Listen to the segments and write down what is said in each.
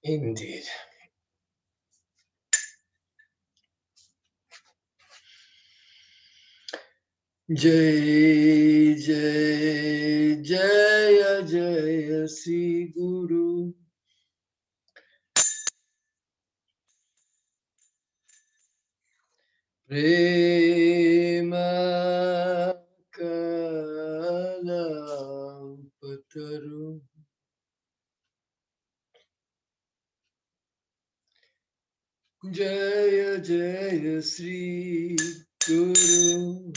Indeed. Jai Jai Jaya Jaya Sri Guru Prema Kalapataru Jaya Jaya Sri Guru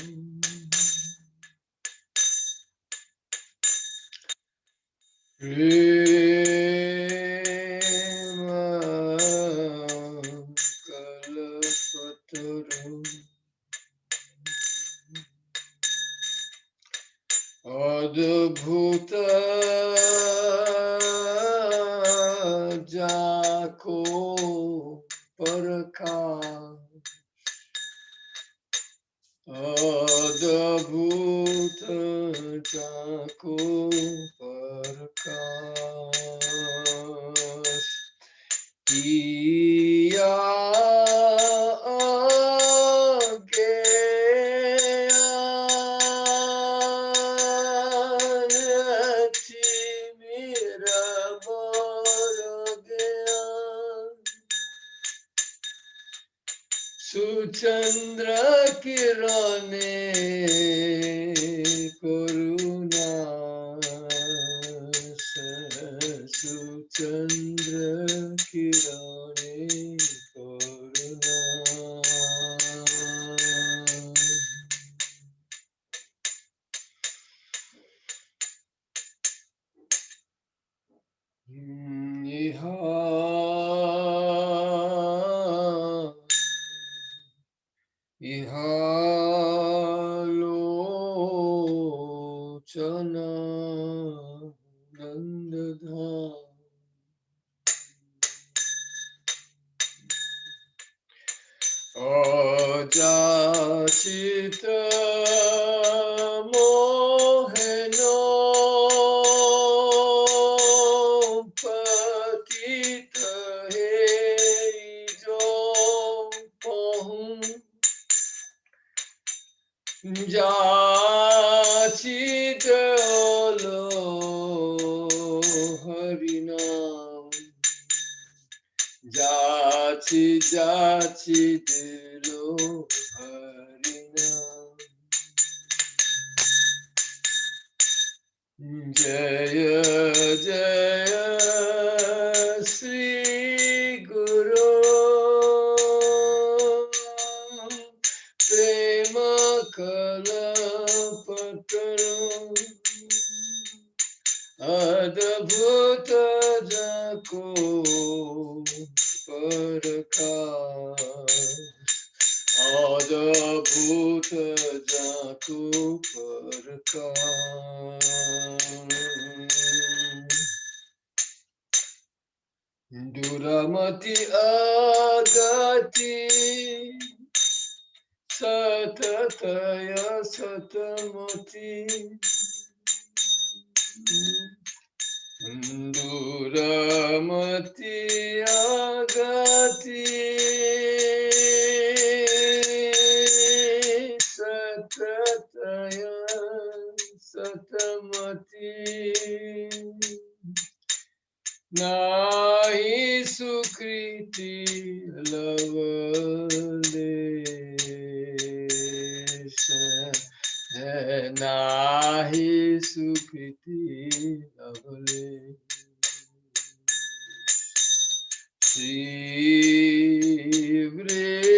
Prema Kalapataru Adbhuta Jako Paraka Adbhuta Jako Paraka Iya Suchandra Kirane Karuna Suchandra Kirane Karuna Iha Ihalochana Nandadha Ajachita Moheno Patita Heijo Pohum Jachit Olo Harinam Jachi Dilo Harinam Jaya Jaya Sri Guru Prema Kalapataru Adbhuta Jako Parakash Adbhuta Jako Parakash Duramati Agati Satataya Satamati Duramati Agati Satataya Satamati Nahi Sukriti Lavadesha Nahi Sukriti Lavadesha Shri Vrindavana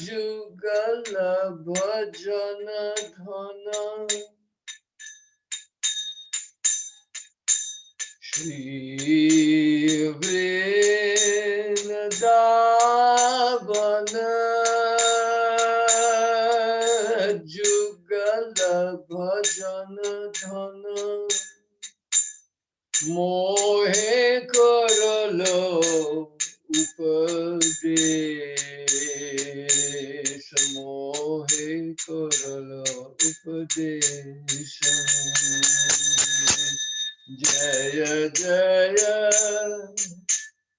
Jugala Bhajana Dhana Shri Vrindavana Jugala Bhajana Dhana Mohe Karalo Upadesh Mohe Karalo Jaya Jaya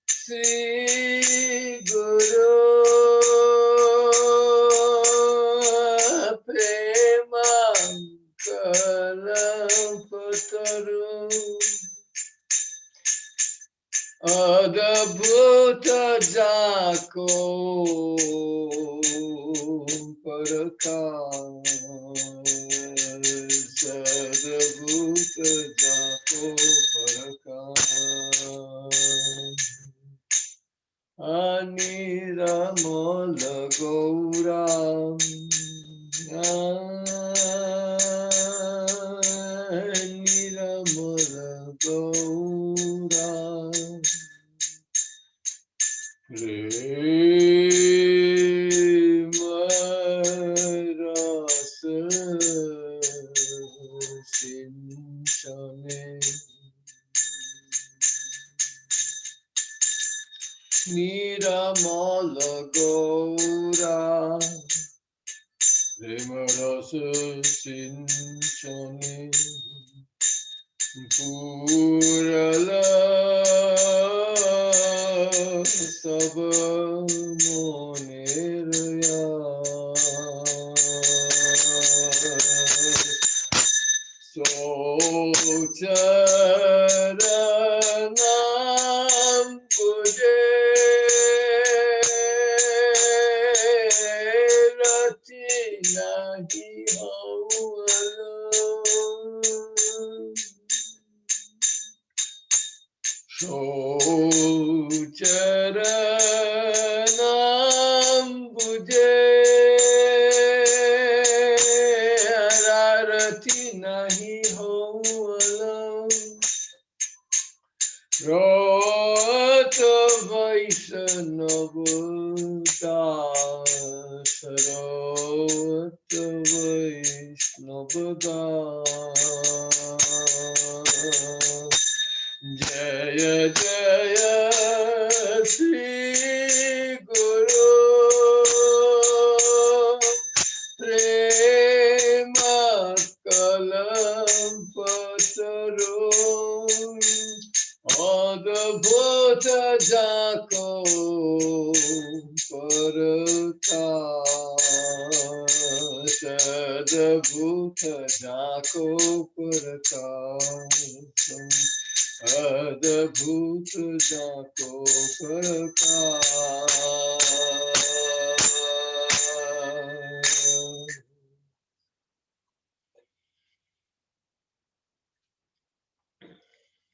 Sri Guru Prema Kalapataru Adabhuta Jako Parakas Adabhuta Jako Parakas Aniramala Gaura Aniramala Gaura Prema Rasa Sinchane Niramala Gaura Prema Rasa Sinchane Purala Saba Moniraya Socharanam Puje Rati Nahi Hawala Socharanam Buje Ararati Nahi Hoalam Rata Vaishnavata Sarata Vaishnavata Jaya Jaya Sri Guru Prema Kalampataru Adabhuta Jako Parakas Adabhuta Jako Parakas Adabhuta Jako Parakas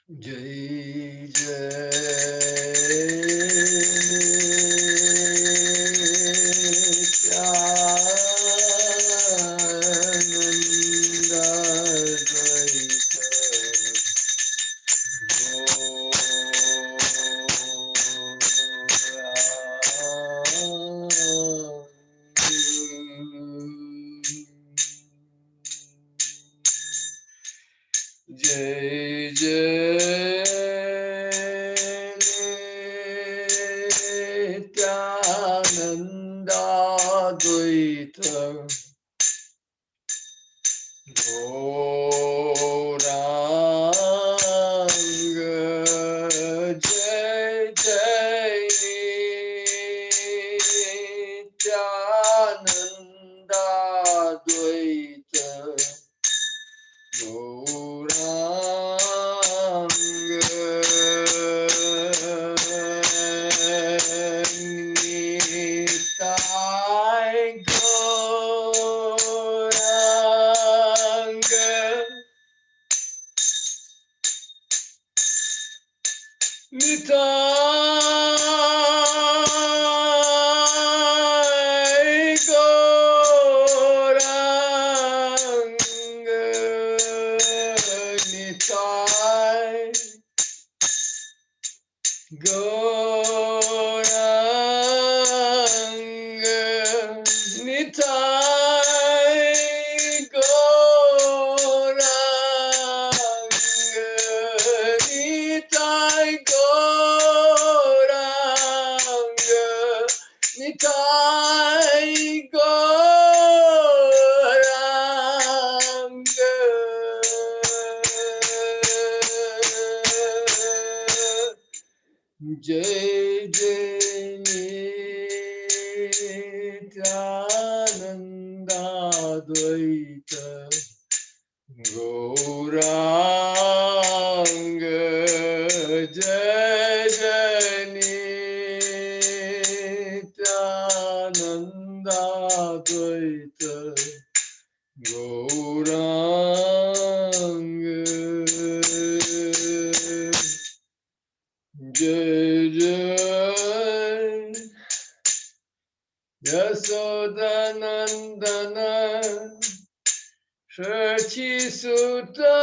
Jai Jai Jai Nityananda Advaita Gauranga Jai Jai Nityananda Advaita Nitai Gauranga Nitai Gauranga Nitai Gauranga Nitai Gauranga Nitai Gauranga Gauranga Jai Jai Nityananda Dvaita Gauranga Jai Jai Yasodanandana Shachi Sutta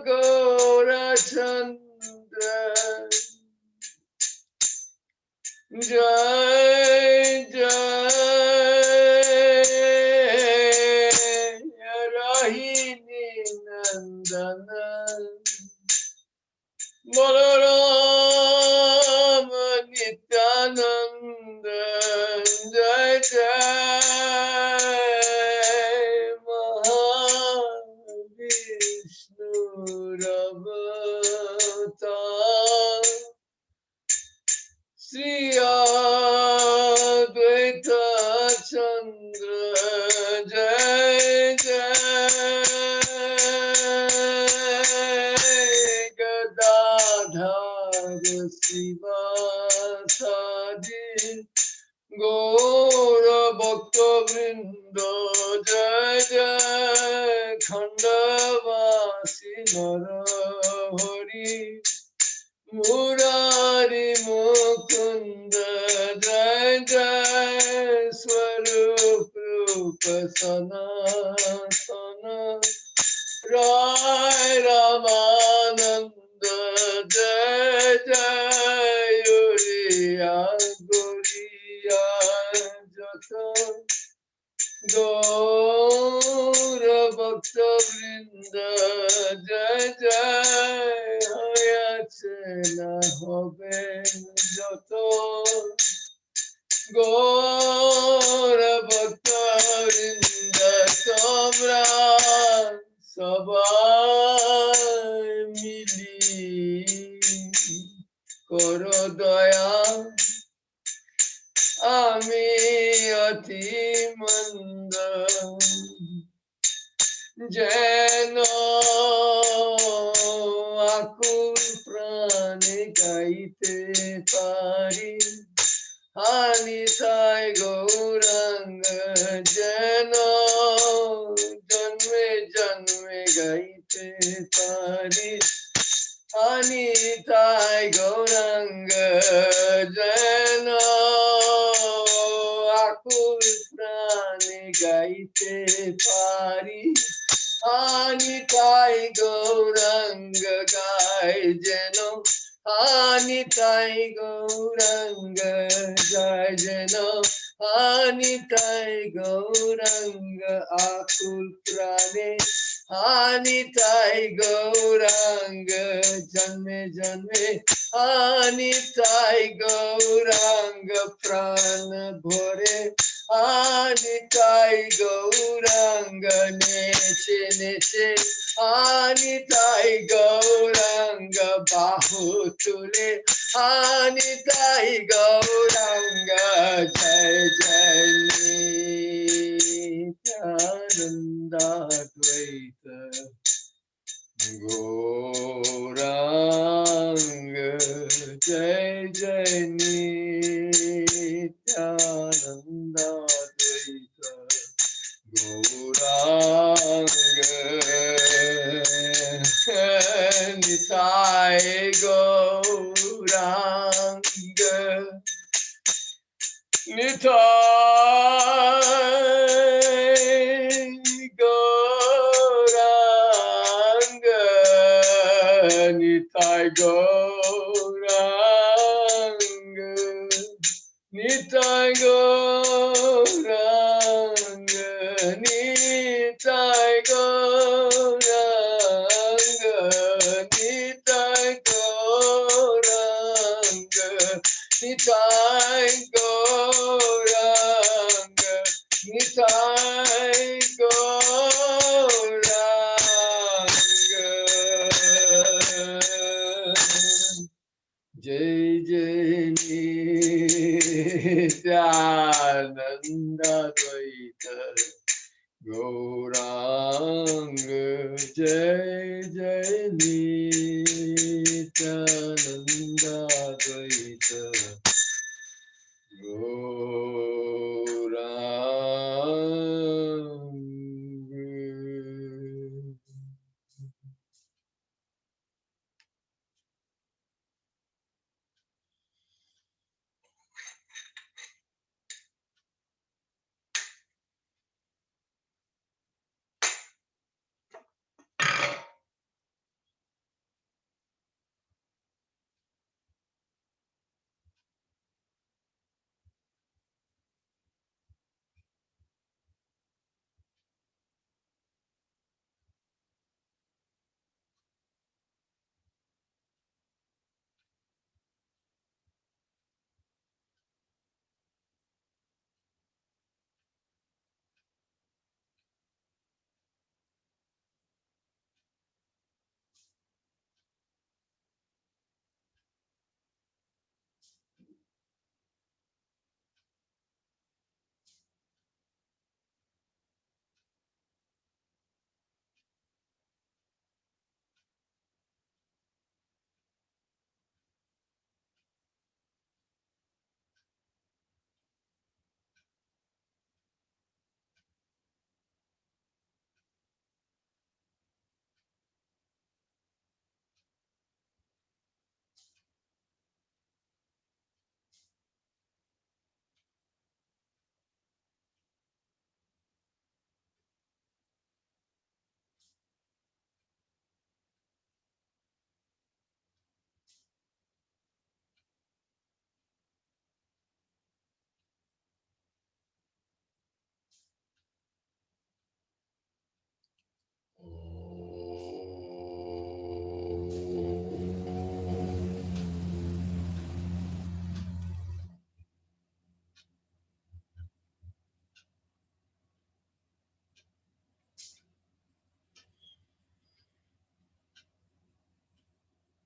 Gaurachandra Jai Jai Rahini Nandana Balarama Nityananda Jai Jai Mahavishnu Ravatar Sri Advaita Chandra Jai Jai Gadadhar Sivasadi Gaura Bhakta Vrinda Jai Jai Khandavasi Narahari Murari Mukunda Jai Jai Swarup Rupa Sanatana Rai Ramananda Jai Jai Uriya Guriya Jata Gaura Bhakta Vrinda Jai Jai Hayachela Hobe Joto Gaura Bhakta Vrinda Tomra Sabai Mili Koro Daya Ami Ati Manda Jeno Akul Prane Gaite Pari Hani Sai Gauranga Jeno Janme Janme Gaite Pari Hani Tai Gauranga Jeno Akul Prane Gaite Pari Hani Tai Gauranga Gai Jeno Hani Tai Gauranga Jai Jeno Hani Tai Gauranga Akul Prane Hani Tai Gauranga Janme Janme Hani Tai Gauranga Prana Bhore Hani Tai Gauranga Neche Neche Hani Tai Gauranga Bahu Tule Hani Tai Gauranga Jai Jai Nityananda Dvaita Gauranga Jai Jai Nityananda Dvaita Gauranga Nitai Gauranga Nitai Gauranga Nitai Gauranga Nitai Gauranga Nitai Gauranga Nitai Gauranga Nitai Gauranga Nitai Gauranga Jai Jai Nityananda Dvaita Gauranga Jai Jai Nityananda Dvaita Gauranga.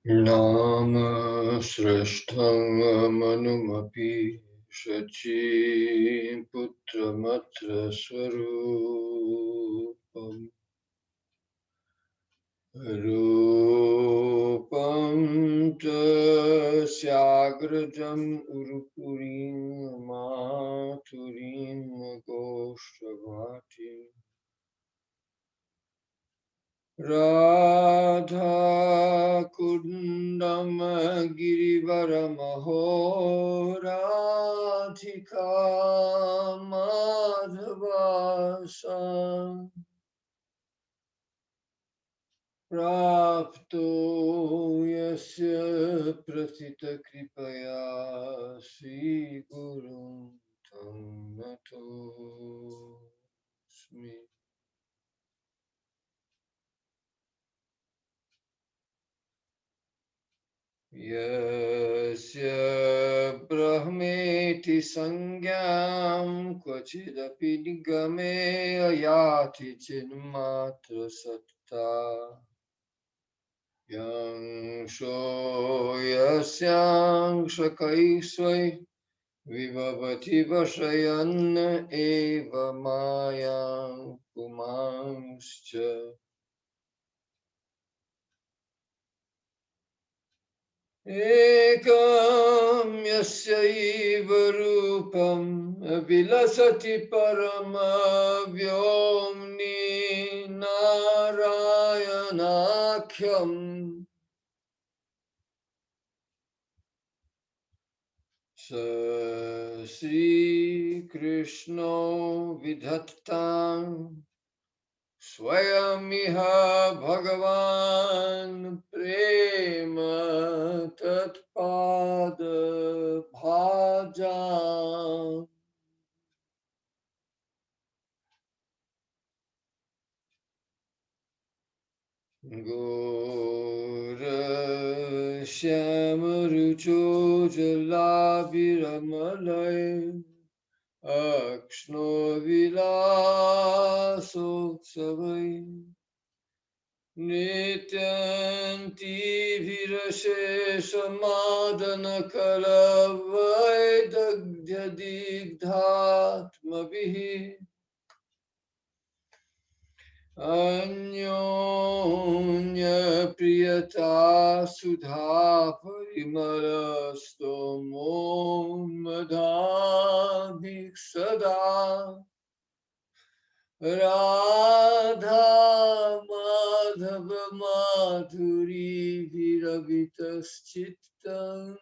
Nama Srishtham Manumapi Shachi Putramatra Swarupam Rupam Tasyagrajam Urupurim Maturim Goshravati Radha Kundam Girivaramaho Radhika Madhavasam Prapto Yasya Prasita Kripaya Sri Guru Tam Natosmi. Yasya brahmeti sangyam kvachidapi nigame ayati chinmatra satta yang sho yasyang shakai swai vibhavati vashayan eva mayang pumanscha Ekam yasyaiva rupam vilasati paramavyomni narayanakyam sa Sri Krishna vidhattam Swayamiha Bhagavan Prema Tatpada Bhajan Gora Shamarucho Jalabiramalaya Akshno Vilaso Savai Nityanti Virashesha Madana Kalavai Dagdya Digdhatma Vihi Anyonya priyata sudha parimalastomo madhabhik sada Radha Madhava Madhuri Viravitas Chittam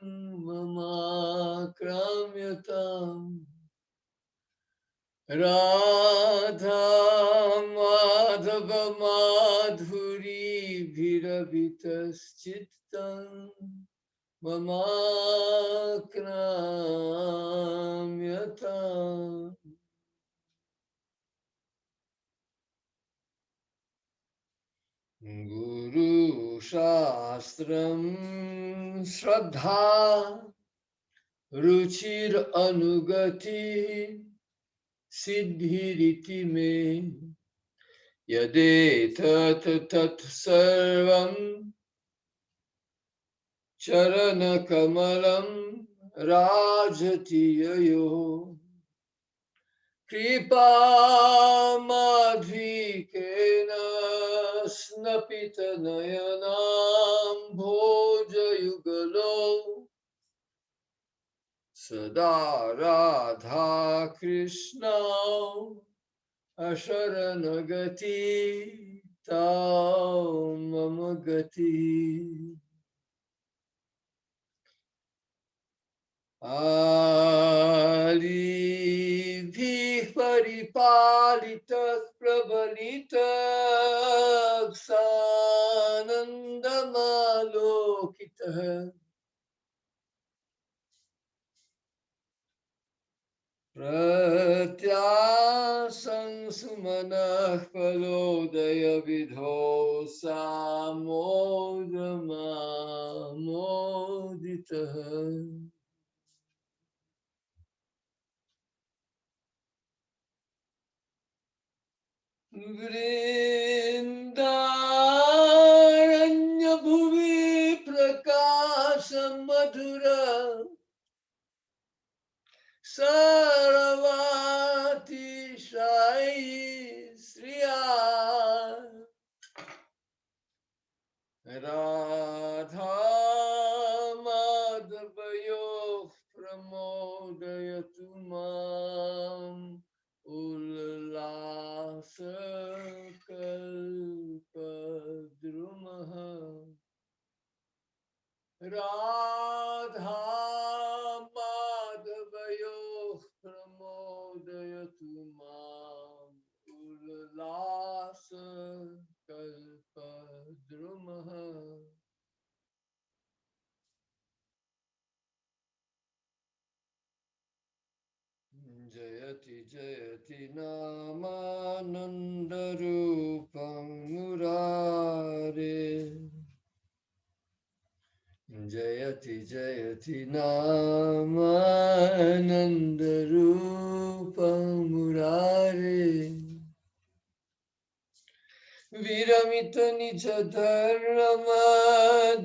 Mama Kramyatam Radha Madhava Madhuri Viravitas Chittam Mama Kramyatam. Guru Shastram Shraddha Ruchir Anugati Siddhiriti me Yade Tat Tat Sarvam Charana Kamalam Rajati Yayo Kripa Madhvikena Snapita Nayanam Bhoja Yugalo Sada Radha Krishna Asharanagati Tam Mamagati Alidhi Paripalitas Prabalitas Sanandamalokitah Pratyasang sumanah palodaya vidho samodama moditah Vrindaranya bhuvi prakasham madhura Saravati Shai Sriya Radha Madhavayo Pramodayatu Mam Ullasa Kalpadrumaha Radha Madhavayo Pramodayatu Mam Ullasa Kalpadrumaha Jayati Jayati Namanandarupam Murare Jayati Jayati Namanandarupam Murare Viramita Nija Dharma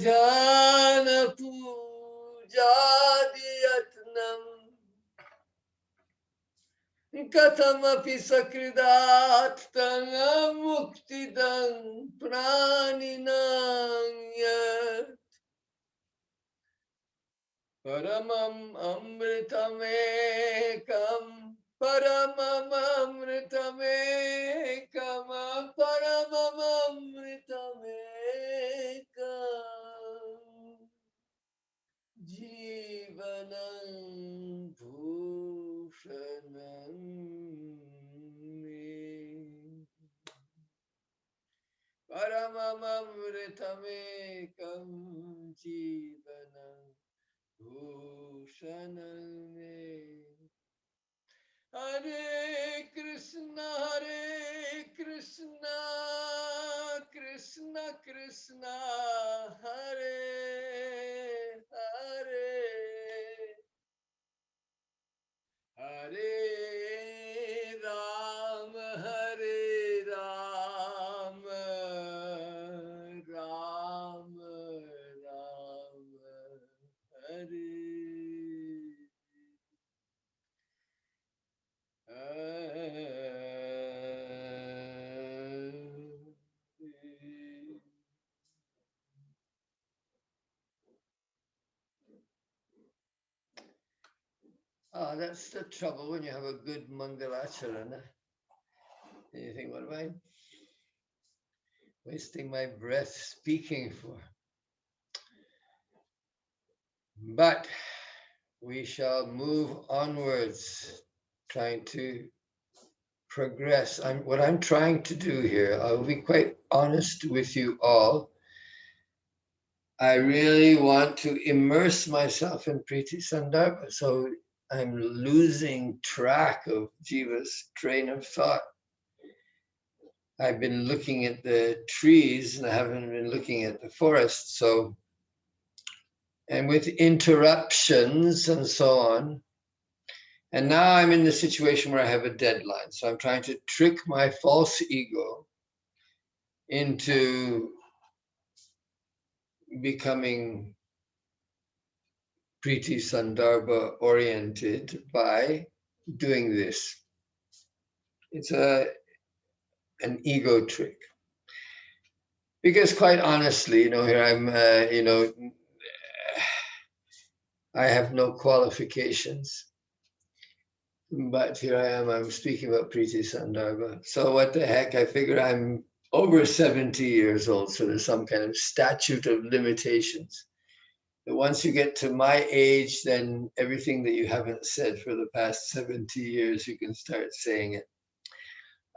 Dhyana Pujadiyatnam Katamapi Sakridat Tanga Muktidan Praninam Yat Paramam Amritamekam Paramam Amritamekam Paramam Amritamekam Jivanam Bhushanam Me Paramamamritamekam Jivanam Bhushanam Me Hare Krishna Krishna Krishna Hare Hare Hare Ram Hare Ram Ram Ram Hare that's the trouble when you have a good Mangalacharana. And you think, what am I wasting my breath speaking for? But we shall move onwards, trying to progress. What I'm trying to do here, I'll be quite honest with you all. I really want to immerse myself in Priti Sandarbha, so I'm losing track of Jiva's train of thought. I've been looking at the trees and I haven't been looking at the forest, so, and with interruptions and so on. And now I'm in the situation where I have a deadline, so I'm trying to trick my false ego into becoming Priti Sandarbha oriented by doing this. It's an ego trick. Because quite honestly, here I'm, I have no qualifications. But here I am, I'm speaking about Priti Sandarbha. So what the heck, I figure I'm over 70 years old, so there's some kind of statute of limitations. But once you get to my age, then everything that you haven't said for the past 70 years, you can start saying it.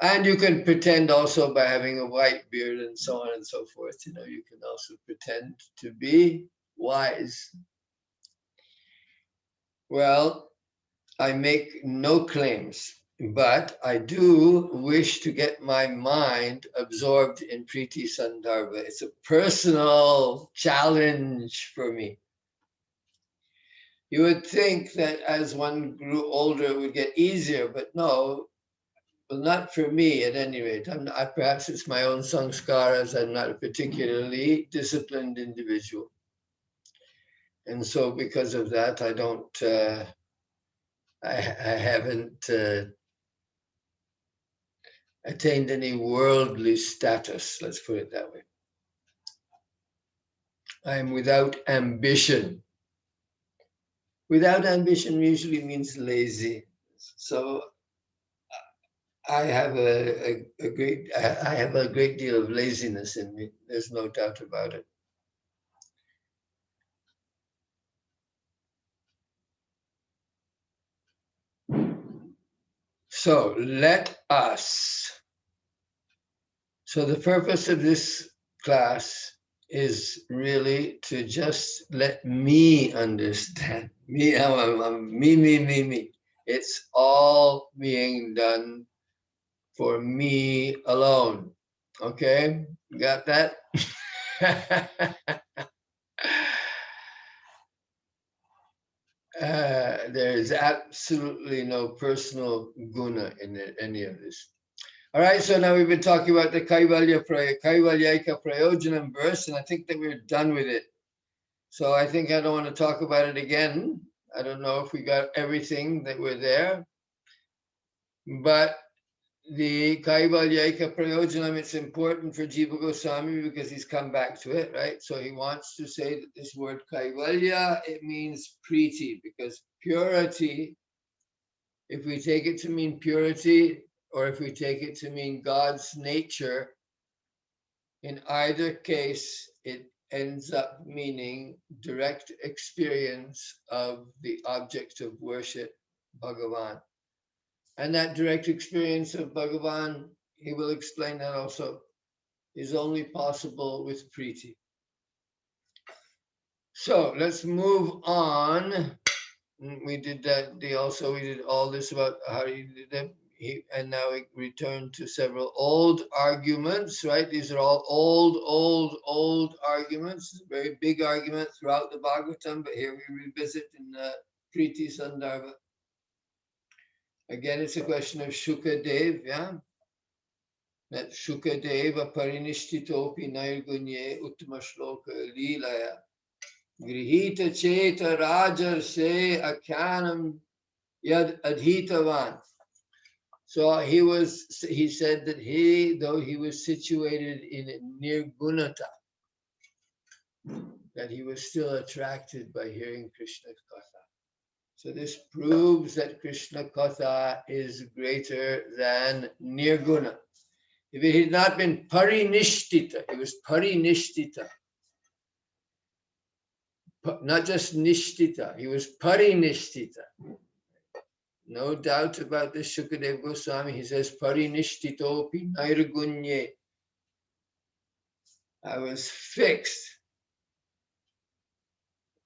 And you can pretend also by having a white beard and so on and so forth. You can also pretend to be wise. Well, I make no claims, but I do wish to get my mind absorbed in Priti Sandarbha. It's a personal challenge for me. You would think that as one grew older, it would get easier, but no, well, not for me at any rate. Perhaps it's my own sanskaras. I'm not a particularly disciplined individual. And so because of that, I don't, I haven't attained any worldly status, let's put it that way. I'm without ambition. Without ambition usually means lazy. So I have a great deal of laziness in me. There's no doubt about it. So let us. So the purpose of this class is really to just let me understand. Me, me. It's all being done for me alone. Okay? Got that? There is absolutely no personal guna in any of this. All right, so now we've been talking about the Kaivalyaika Prayojanam verse, and I think that we're done with it. So I think I don't want to talk about it again. I don't know if we got everything that were there, but the Kaivalyaika Prayojanam, it's important for Jiva Goswami because he's come back to it, right? So he wants to say that this word Kaivalya, it means Priti, because purity, if we take it to mean purity, or if we take it to mean God's nature, in either case, it ends up meaning direct experience of the object of worship, Bhagavan. And that direct experience of Bhagavan, he will explain that also, is only possible with Priti. So let's move on. We did that. We did all this about how he did that. And now we return to several old arguments, right? These are all old arguments. Very big argument throughout the Bhagavatam, but here we revisit in Priti Sandarbha. Again, it's a question of Shukadev, yeah? That Shukadeva Parinishtitopi Nairgunye Uttama Shloka Leelaya Grihita Cheta Rajar Se Akyanam Yad Adhitavan. So he said that though he was situated in Nirgunata, that he was still attracted by hearing Krishna's katha. So this proves that Krishna Katha is greater than Nirguna. If it had not been Parinishtita, it was Parinishtita. Not just Nishtita, he was Parinishtita. No doubt about this, Shukadeva Goswami, he says, Parinishtitopi Nairgunye. I was fixed,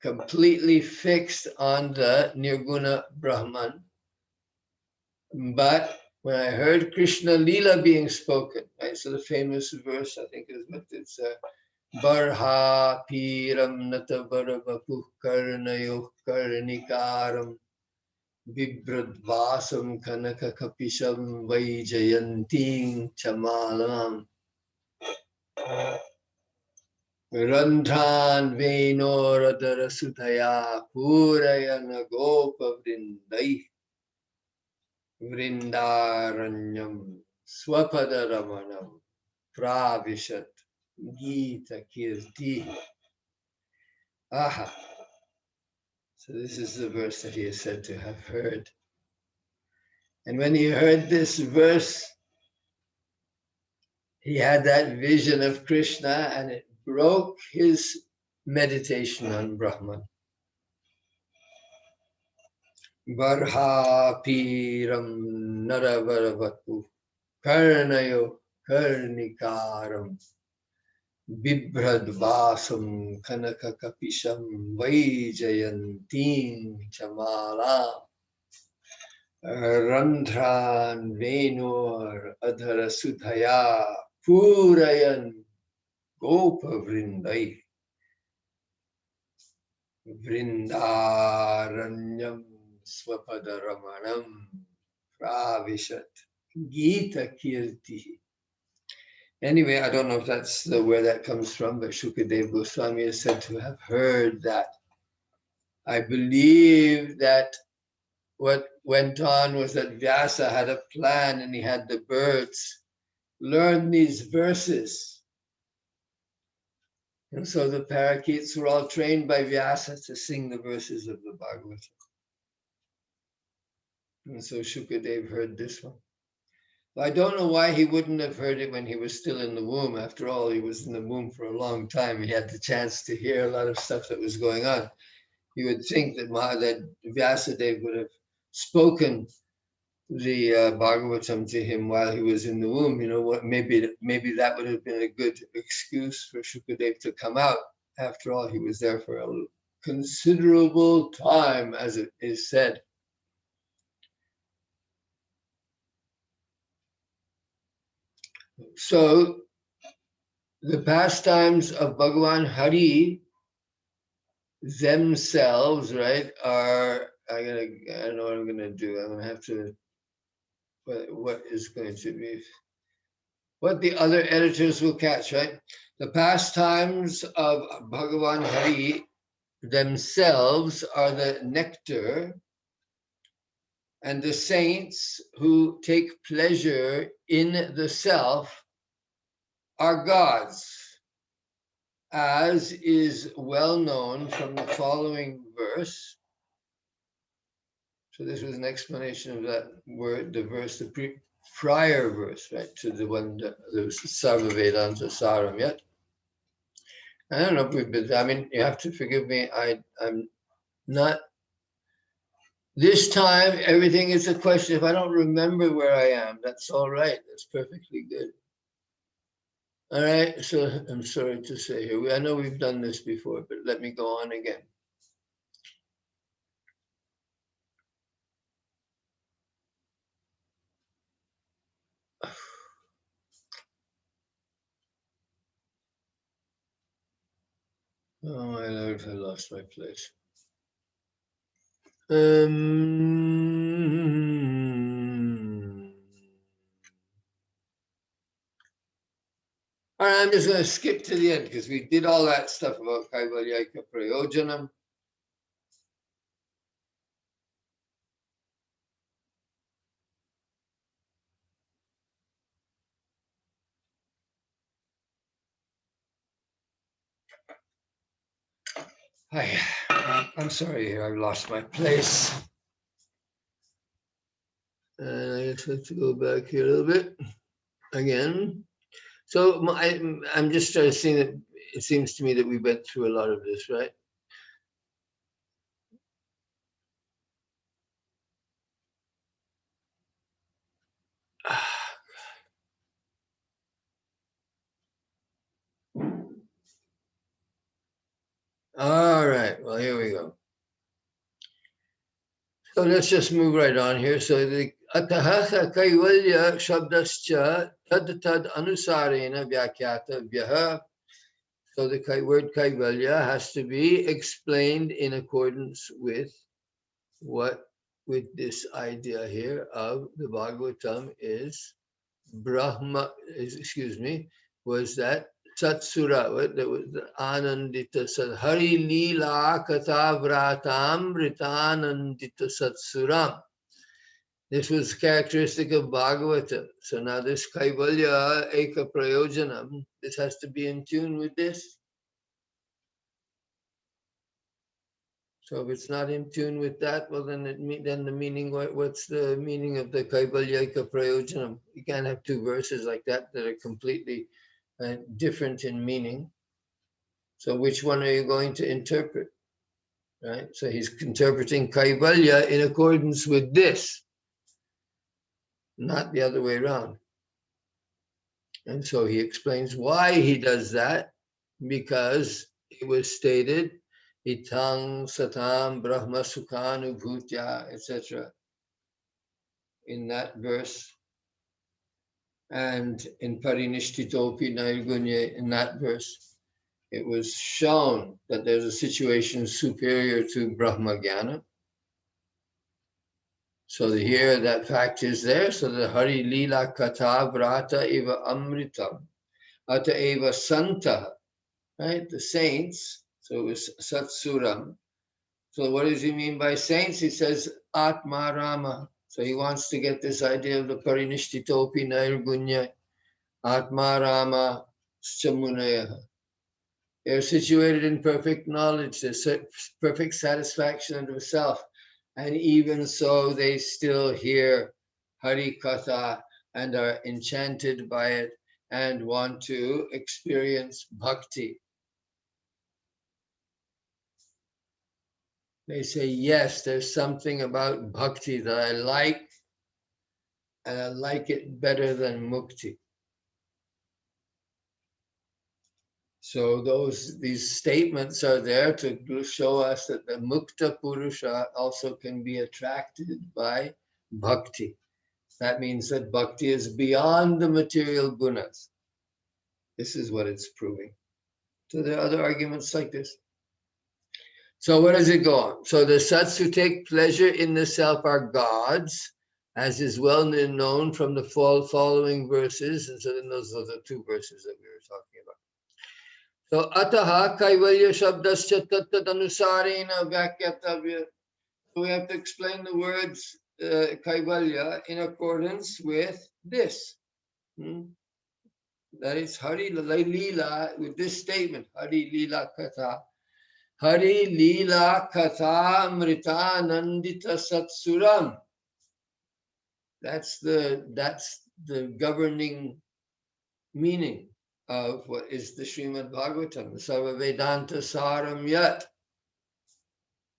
completely fixed on the Nirguna Brahman. But when I heard Krishna Lila being spoken, right, so the famous verse, I think is what it's, Barha Piram Nata Baravapu Karnayo Karnikaram Bibradvasam Kanaka Kapisham Vaijayanting Chamalam Randhan Venoradara Sudhaya Purayana Gopa Vrindai Vrindaranyam Swapadaramanam Pravishat Gita Kirti. Aha. So this is the verse that he is said to have heard. And when he heard this verse, he had that vision of Krishna and it broke his meditation on Brahman. Barha Piram Naravaravatu Karnayo Karnikaram Bibradvasam Kanaka Kapisham Vaijayanting Chamala Randhran Venor Adhara Sudhaya Purayan Gopa Vrindai Vrindaranyam Swapadaramanam Pravishat Gita Kirti. Anyway, I don't know if that's where that comes from, but Shukadeva Goswami is said to have heard that. I believe that what went on was that Vyasa had a plan and he had the birds learn these verses. And so the parakeets were all trained by Vyasa to sing the verses of the Bhagavatam. And so Shukadev heard this one. I don't know why he wouldn't have heard it when he was still in the womb. After all, he was in the womb for a long time. He had the chance to hear a lot of stuff that was going on. You would think that Vyasadeva would have spoken the Bhagavatam to him while he was in the womb. You know what? Maybe that would have been a good excuse for Shukadev to come out. After all, he was there for a considerable time, as it is said. So the pastimes of Bhagavan Hari themselves, right, are, I don't know what I'm gonna do. I'm gonna have to, what is going to be, what the other editors will catch, right? The pastimes of Bhagavan Hari themselves are the nectar, and the saints who take pleasure in the self are gods, as is well known from the following verse. So this was an explanation of that word, the verse, the prior verse, right, to the one that was Sarva Vedanta Saram, yet. I don't know if we've been, I mean, you have to forgive me, I'm not, this time everything is a question. If I don't remember where I am, that's all right, that's perfectly good. All right, so I'm sorry to say here, I know we've done this before, but let me go on again. Oh my Lord, I lost my place. All right, I'm just going to skip to the end because we did all that stuff about kaivalya prayojanam. I'm sorry here, I've lost my place. And I just have to go back here a little bit again. So I'm just trying to see that it seems to me that we went through a lot of this, right? All right, well, here we go. So let's just move right on here. So the ataha kaivalya shabdascha tad tad anusarena vyakyata vyaha. So the word kaivalya has to be explained in accordance with with this idea here of the Bhagavatam is Brahma, was that Satsura, that was the Anandita Sat Hari Leela Katha Vratam Ritanandita Satsuram. This was characteristic of Bhagavata. So now this Kaivalya Eka Prayojanam, this has to be in tune with this. So if it's not in tune with that, well then the meaning, what's the meaning of the Kaivalyaka Prayojanam? You can't have two verses like that that are completely different in meaning. So which one are you going to interpret? Right? So he's interpreting Kaivalya in accordance with this, not the other way around. And so he explains why he does that, because it was stated Itang Satam Brahma Sukhanubhutya, etc. in that verse. And in Parinishthitopi Nairgunya, in that verse, it was shown that there's a situation superior to Brahma Jnana. So here that fact is there. So the Hari Lila Katha Vrata Eva Amritam Ata Eva Santa, right? The saints. So it was Satsuram. So what does he mean by saints? He says Atma Rama. So he wants to get this idea of the Parinishthitopi Nairgunya, Atma Rama Chamunaya. They're situated in perfect knowledge, there's perfect satisfaction of self. And even so, they still hear Hari Katha and are enchanted by it and want to experience bhakti. They say, yes, there's something about bhakti that I like, and I like it better than mukti. So these statements are there to show us that the mukta purusha also can be attracted by bhakti. That means that bhakti is beyond the material gunas. This is what it's proving. So there are other arguments like this. So where does it go on? So the sats who take pleasure in the self are gods, as is well known from the following verses. And so then those are the two verses that we were talking about. So ataha kaivalya shabdascha tattad anusarena vyakyatavya. So we have to explain the words kaivalya in accordance with this. That is Hari Leela, with this statement, Hari Leela Katha. Hari Leela Katha Amrita Nandita Satsuram. That's the governing meaning of what is the Srimad Bhagavatam, the Sarva Vedanta Saram Yat.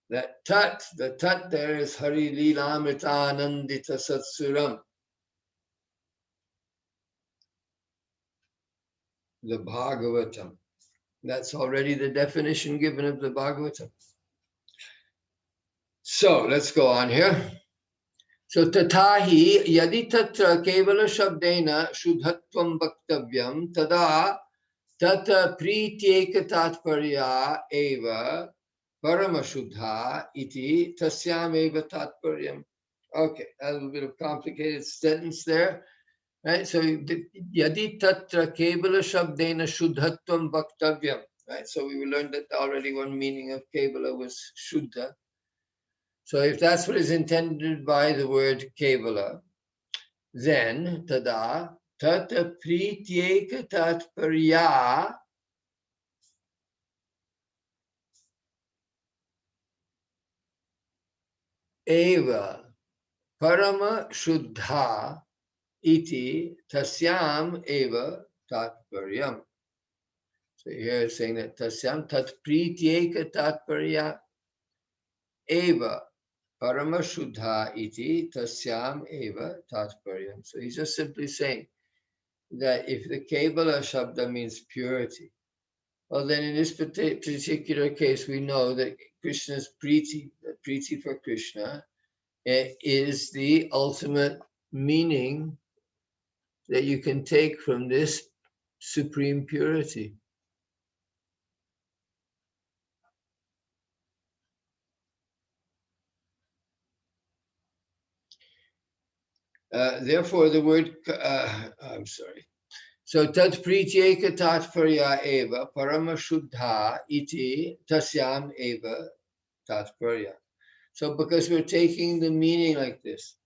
That the tat there is Hari Leela Amrita Nandita Satsuram. The Bhagavatam. That's already the definition given of the Bhagavatam. So let's go on here. So tatahi yadi tatra kevala shabdena shuddhatvam bhaktavyam tada tata prityeka tatparya eva paramashuddha iti tasyam eva tatparyam. Okay, a little bit of complicated sentence there. Right, so yadi tatra kevala shabdena shuddhatvam bhaktavyam. Right, so we learned that already one meaning of kevala was shuddha. So if that's what is intended by the word kevala, then tada tata prityeka tatparya eva parama shuddha iti tasyam eva tatparyam. So here it's saying that tasyam tat prityeka tatparya eva parama shuddha iti tasyam eva tatparyam. So he's just simply saying that if the kaivalya shabda means purity, well, then in this particular case, we know that Krishna's priti, the priti for Krishna, is the ultimate meaning that you can take from this supreme purity. Therefore, the word, I'm sorry. So, tat prityeka tatparya eva parama shuddha iti tasyam eva tatparya. So, because we're taking the meaning like this.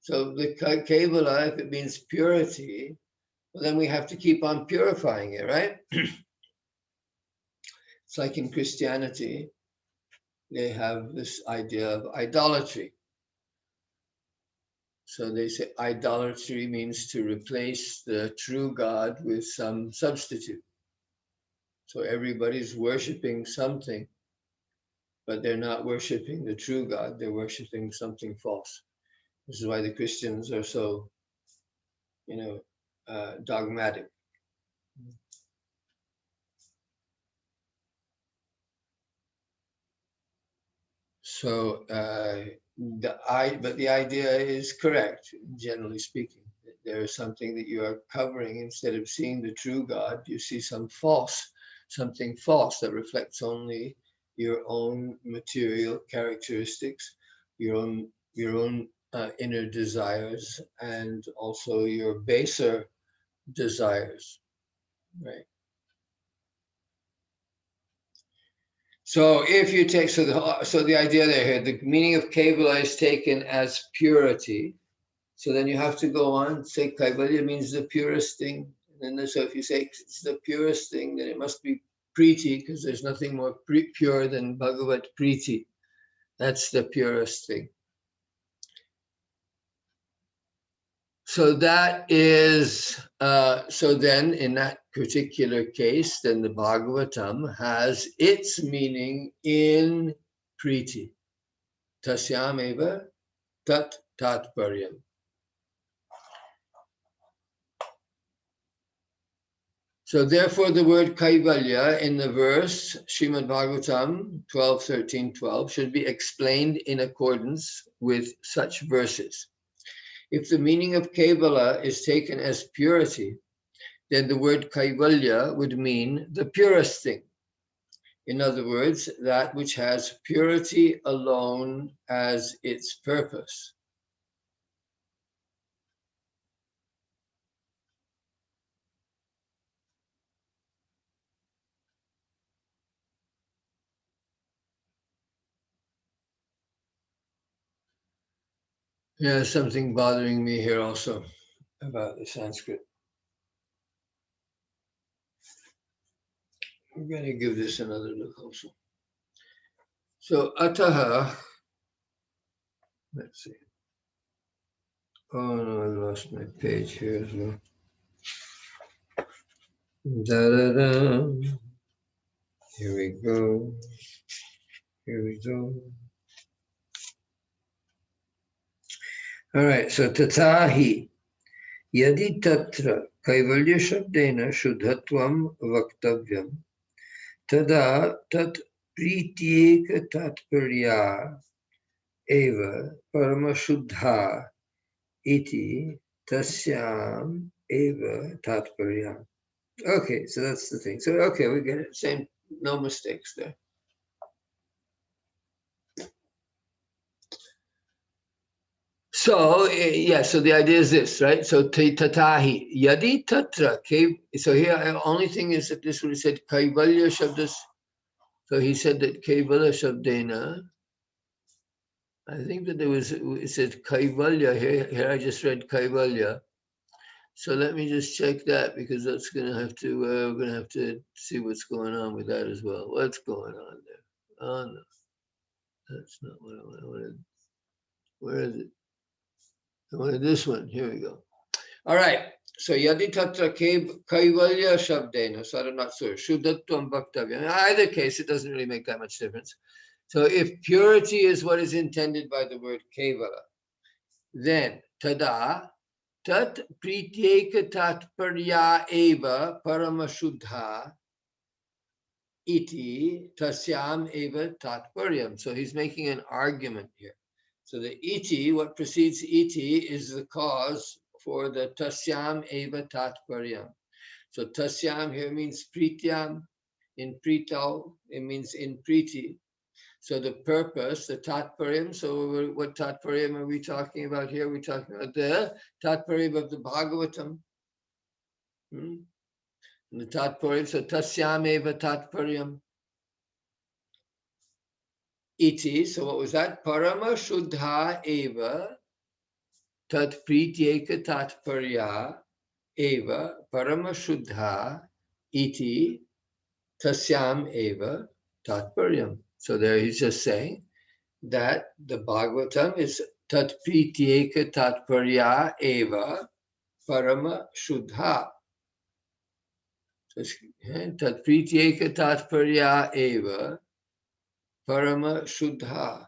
So, the kaivalya, if it means purity, well, then we have to keep on purifying it, right? It's like in Christianity, they have this idea of idolatry. So they say idolatry means to replace the true God with some substitute. So everybody's worshiping something, but they're not worshiping the true God, they're worshiping something false. This is why the Christians are so, dogmatic. So, but the idea is correct, generally speaking. There is something that you are covering. Instead of seeing the true God, you see something false that reflects only your own material characteristics, your own inner desires, and also your baser desires, right? So if you take, so the idea there here, the meaning of kaivalya is taken as purity. So then you have to go on, say kaivalya means the purest thing. And then so if you say it's the purest thing, then it must be priti, because there's nothing more pure than Bhagavat priti. That's the purest thing. So that is, so then in that particular case, then the Bhagavatam has its meaning in priti. Tasyameva tat tatparyam. So therefore the word kaivalya in the verse Srimad Bhagavatam 12, 13, 12 should be explained in accordance with such verses. If the meaning of kaivalya is taken as purity, then the word kaivalya would mean the purest thing. In other words, that which has purity alone as its purpose. Yeah, something bothering me here also about the Sanskrit. We're going to give this another look also. So, ataha, let's see. Oh no, I lost my page here as well. Da-da-da. Here we go. Here we go. All right, so tatahi. Yadi tatra kaivalya shabdena shuddhatvam vaktavyam tada tat prityeka tatparya eva paramashuddha iti tasyam eva tatparya. Okay, so that's the thing. So okay, we get it. Same, no mistakes there. So yeah, so the idea is this, right? So tatahi yadi tatra. So here, only thing is that this would have said kaivalya shabdas. So he said that kaivalya shabdena. I think that it said kaivalya here. Here I just read kaivalya. So let me just check that, because that's gonna have to. We're gonna have to see what's going on with that as well. What's going on there? Oh no, That's not what I wanted. I wanted. Where is it? I wanted this one. Here we go. All right. So yadi tatra kaivalya shabdena. So I'm not sure. Shuddhatvam bhaktavya. In either case, it doesn't really make that much difference. So if purity is what is intended by the word kevala, then tada tat prityeka tatparya eva paramashuddha iti tasyam eva tatparyam. So he's making an argument here. So the iti, what precedes iti, is the cause for the tasyam eva tatparyam. So tasyam here means prityam. In pritau, it means in priti. So the purpose, the tatparyam, so what tatparyam are we talking about here? We're talking about the tatparyam of the Bhagavatam. The tatparyam, so tasyam eva tatparyam. Iti, so what was that? Parama shuddha eva tat prityeka tatparya eva parama shuddha iti tasyam eva tatparyam. So there he's just saying that the Bhagavatam is tat prityeka tatparya eva parama shuddha. Tat prityeka tatparya eva parama shuddha.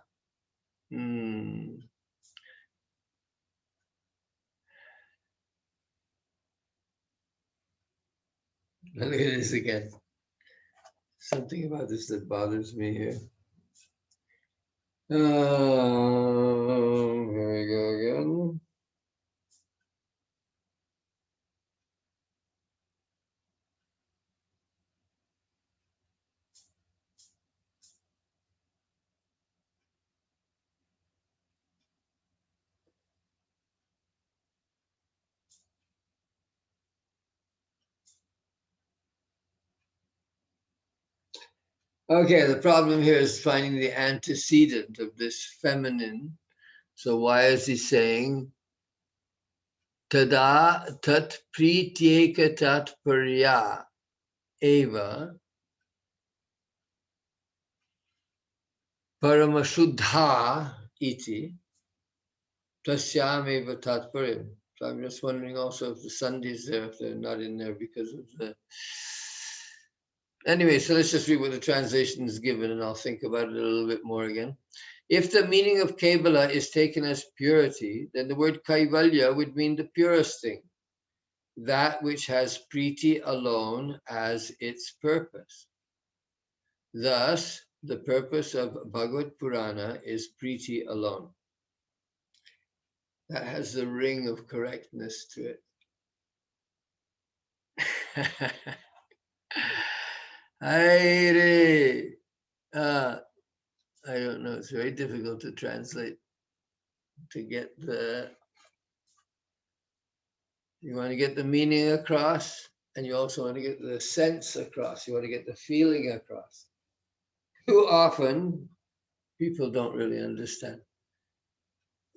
Look at this again. Something about this that bothers me here. Here we go again. Okay, the problem here is finding the antecedent of this feminine. So why is he saying tada tat prityeka tatparya eva paramashuddha iti tasyam eva tatparyam. So I'm just wondering also if the sandhis there, if they're not in there because of the... Anyway, so let's just read what the translation is given and I'll think about it a little bit more again. If the meaning of kevala is taken as purity, then the word kaivalya would mean the purest thing, that which has priti alone as its purpose. Thus, the purpose of Bhagavad Purana is priti alone. That has the ring of correctness to it. I don't know, it's very difficult to translate, to get the... You want to get the meaning across, and you also want to get the sense across. You want to get the feeling across. Too often, people don't really understand.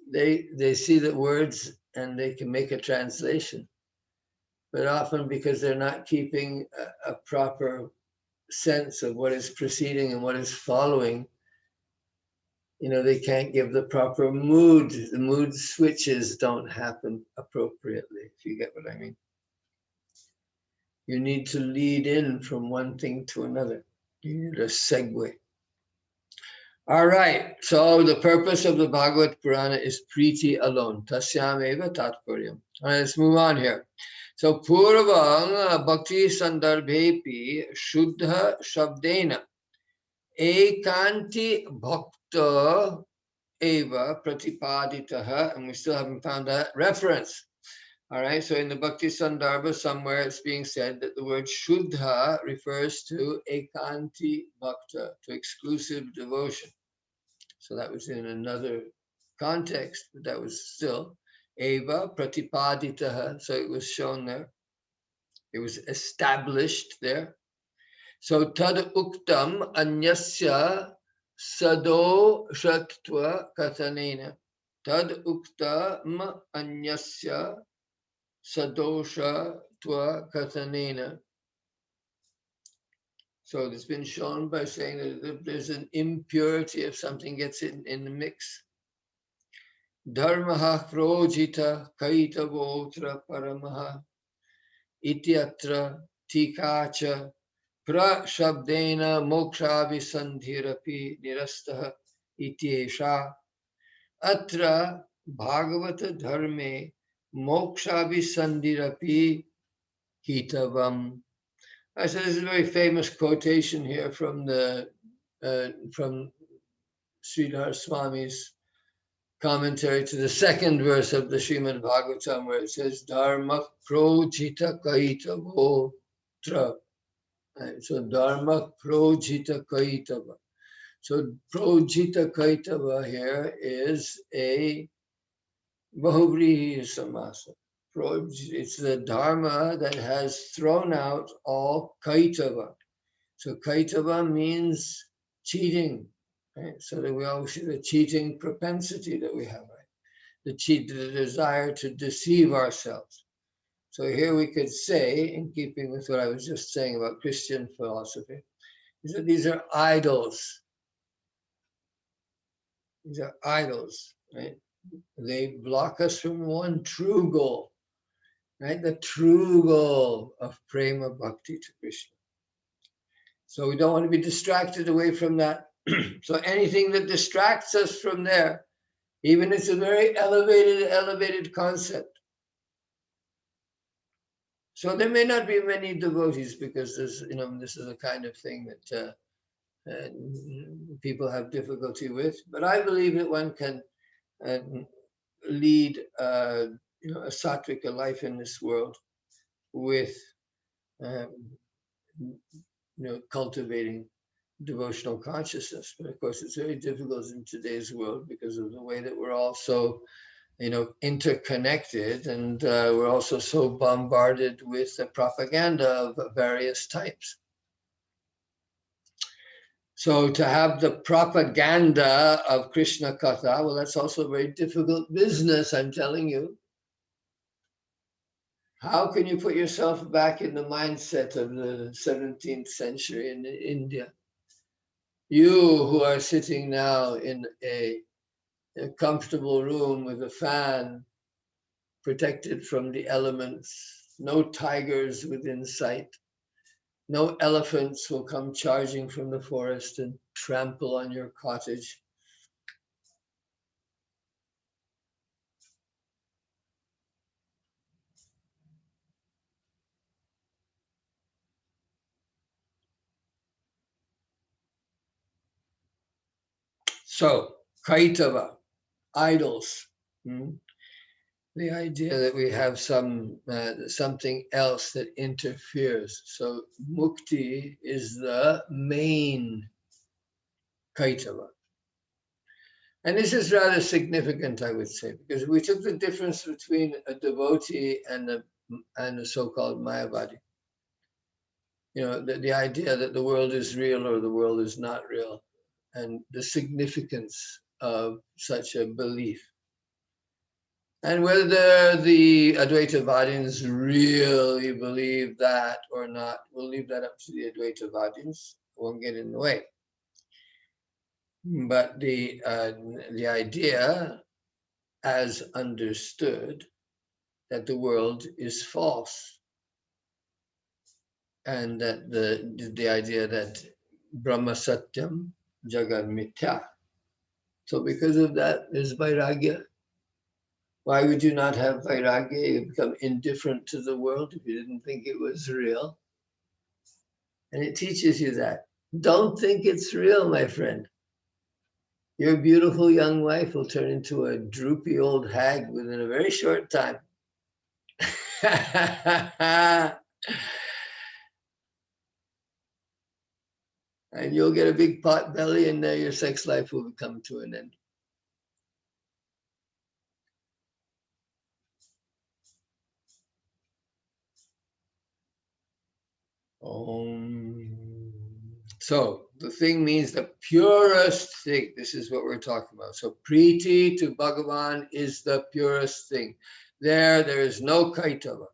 They see the words and they can make a translation, but often because they're not keeping a proper sense of what is preceding and what is following, they can't give the proper mood. The mood switches don't happen appropriately, if you get what I mean. You need to lead in from one thing to another. You need a segue. All right, so the purpose of the Bhagavad Purana is priti alone. Tasyam eva tatparyam. All right, let's move on here. So purvang bhakti sandarbhepi shuddha shabdena ekanti bhakta eva pratipaditaha, and we still haven't found that reference. All right, so in the Bhakti Sandarbha, somewhere it's being said that the word Shuddha refers to Ekanti Bhakta, to exclusive devotion. So that was in another context, but that was still Eva Pratipaditaha, so it was shown there. It was established there. So Tad Uktam Anyasya Sado Shaktva Katanena. Tad Uktam Anyasya Sadosha Twa Katanena. So it's been shown by saying that if there's an impurity, if something gets in the mix. Dharmaha projita kaitavotra paramaha ityatra tikacha prashabdena mokshabhisandhirapi nirastaha ityesha atra bhagavata dharme mokshabhisandhirapi hitavam. So this is a very famous quotation here from from Sridhar Swami's commentary to the second verse of the Srimad Bhagavatam, where it says, Dharma projita kaitavo tra. So Dharma projita kaitava. So projita kaitava here is a Bahuvrihi samasa. It's the Dharma that has thrown out all kaitava. So kaitava means cheating. Right? So that we always see the cheating propensity that we have, right? The desire to deceive ourselves. So here we could say, in keeping with what I was just saying about Christian philosophy, is that these are idols. These are idols, right? They block us from one true goal, right? The true goal of prema bhakti to Krishna. So we don't want to be distracted away from that. So anything that distracts us from there, even if it's a very elevated concept. So there may not be many devotees because this is a kind of thing that people have difficulty with. But I believe that one can lead a sattvika life in this world with cultivating devotional consciousness. But of course, it's very difficult in today's world because of the way that we're all so interconnected, and we're also so bombarded with the propaganda of various types. So to have the propaganda of Krishna Katha, well, that's also a very difficult business, I'm telling you. How can you put yourself back in the mindset of the 17th century in India? You who are sitting now in a comfortable room with a fan, protected from the elements, no tigers within sight, no elephants will come charging from the forest and trample on your cottage. So, kaitava, idols. The idea that we have something else that interferes. So mukti is the main kaitava. And this is rather significant, I would say, because we took the difference between a devotee and a so-called Mayavadi. The idea that the world is real or the world is not real, and the significance of such a belief. And whether the Advaitavadins really believe that or not, we'll leave that up to the Advaitavadins. Won't get in the way. But the idea, as understood, that the world is false, and that the idea that Brahma Satyam, Jagad Mithya. So because of that, there's Vairagya. Why would you not have Vairagya? You become indifferent to the world if you didn't think it was real. And it teaches you that. Don't think it's real, my friend. Your beautiful young wife will turn into a droopy old hag within a very short time. And you'll get a big pot belly, and your sex life will come to an end. So the thing means the purest thing. This is what we're talking about. So Priti to Bhagavan is the purest thing. There is no kaitava.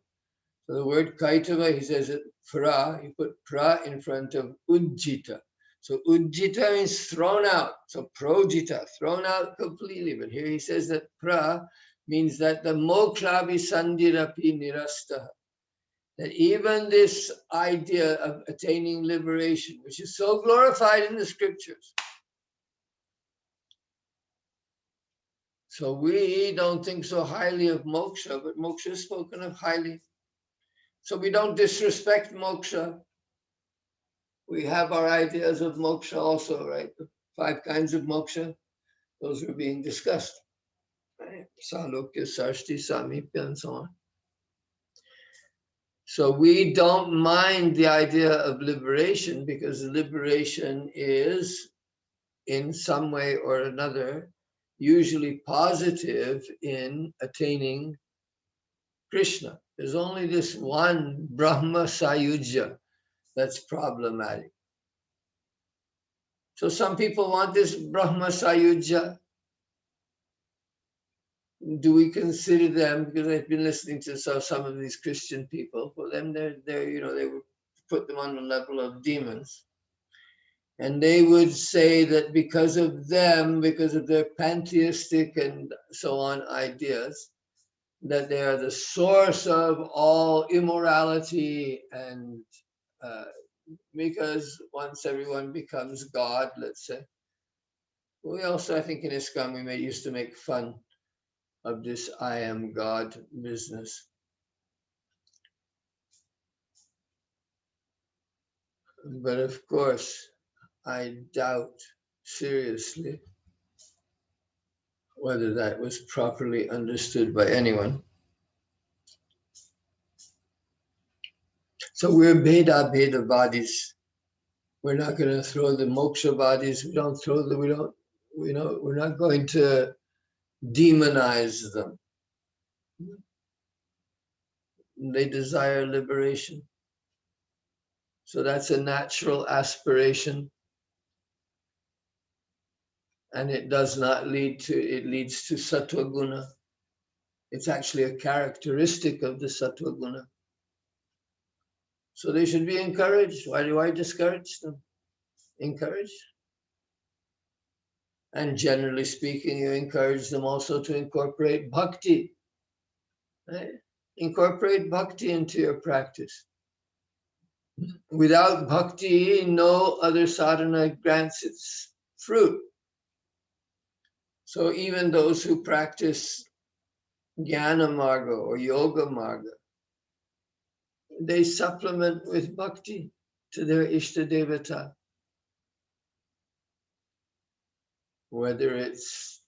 So the word kaitava, he says it pra, he put pra in front of ujjita. So ujjita means thrown out. So projita, thrown out completely. But here he says that pra means that the moksha visandirapi nirastha. That even this idea of attaining liberation, which is so glorified in the scriptures. So we don't think so highly of moksha, but moksha is spoken of highly. So we don't disrespect moksha. We have our ideas of moksha also, right? The 5 kinds of moksha, those were being discussed. Right? Salokya, Sarshti, Samipya, and so on. So we don't mind the idea of liberation because liberation is in some way or another usually positive in attaining Krishna. There's only this one Brahma Sayujya that's problematic. So some people want this Brahma Sayujya. Do we consider them, because I've been listening to some of these Christian people, for them they're they would put them on the level of demons. And they would say that because of them, because of their pantheistic and so on ideas, that they are the source of all immorality, and because once everyone becomes God, let's say. We also, I think in ISKCON, we used to make fun of this I am God business. But of course, I doubt seriously whether that was properly understood by anyone. So we're Bheda bodies. We're not going to throw the moksha bodies. We're not going to demonize them. They desire liberation. So that's a natural aspiration. And it does not leads to sattva guna. It's actually a characteristic of the sattva guna. So they should be encouraged. Why do I discourage them? Encourage. And generally speaking, you encourage them also to incorporate bhakti. Right? Incorporate bhakti into your practice. Without bhakti, no other sadhana grants its fruit. So even those who practice jnana marga or yoga marga, they supplement with bhakti to their ishta devata. Whether it's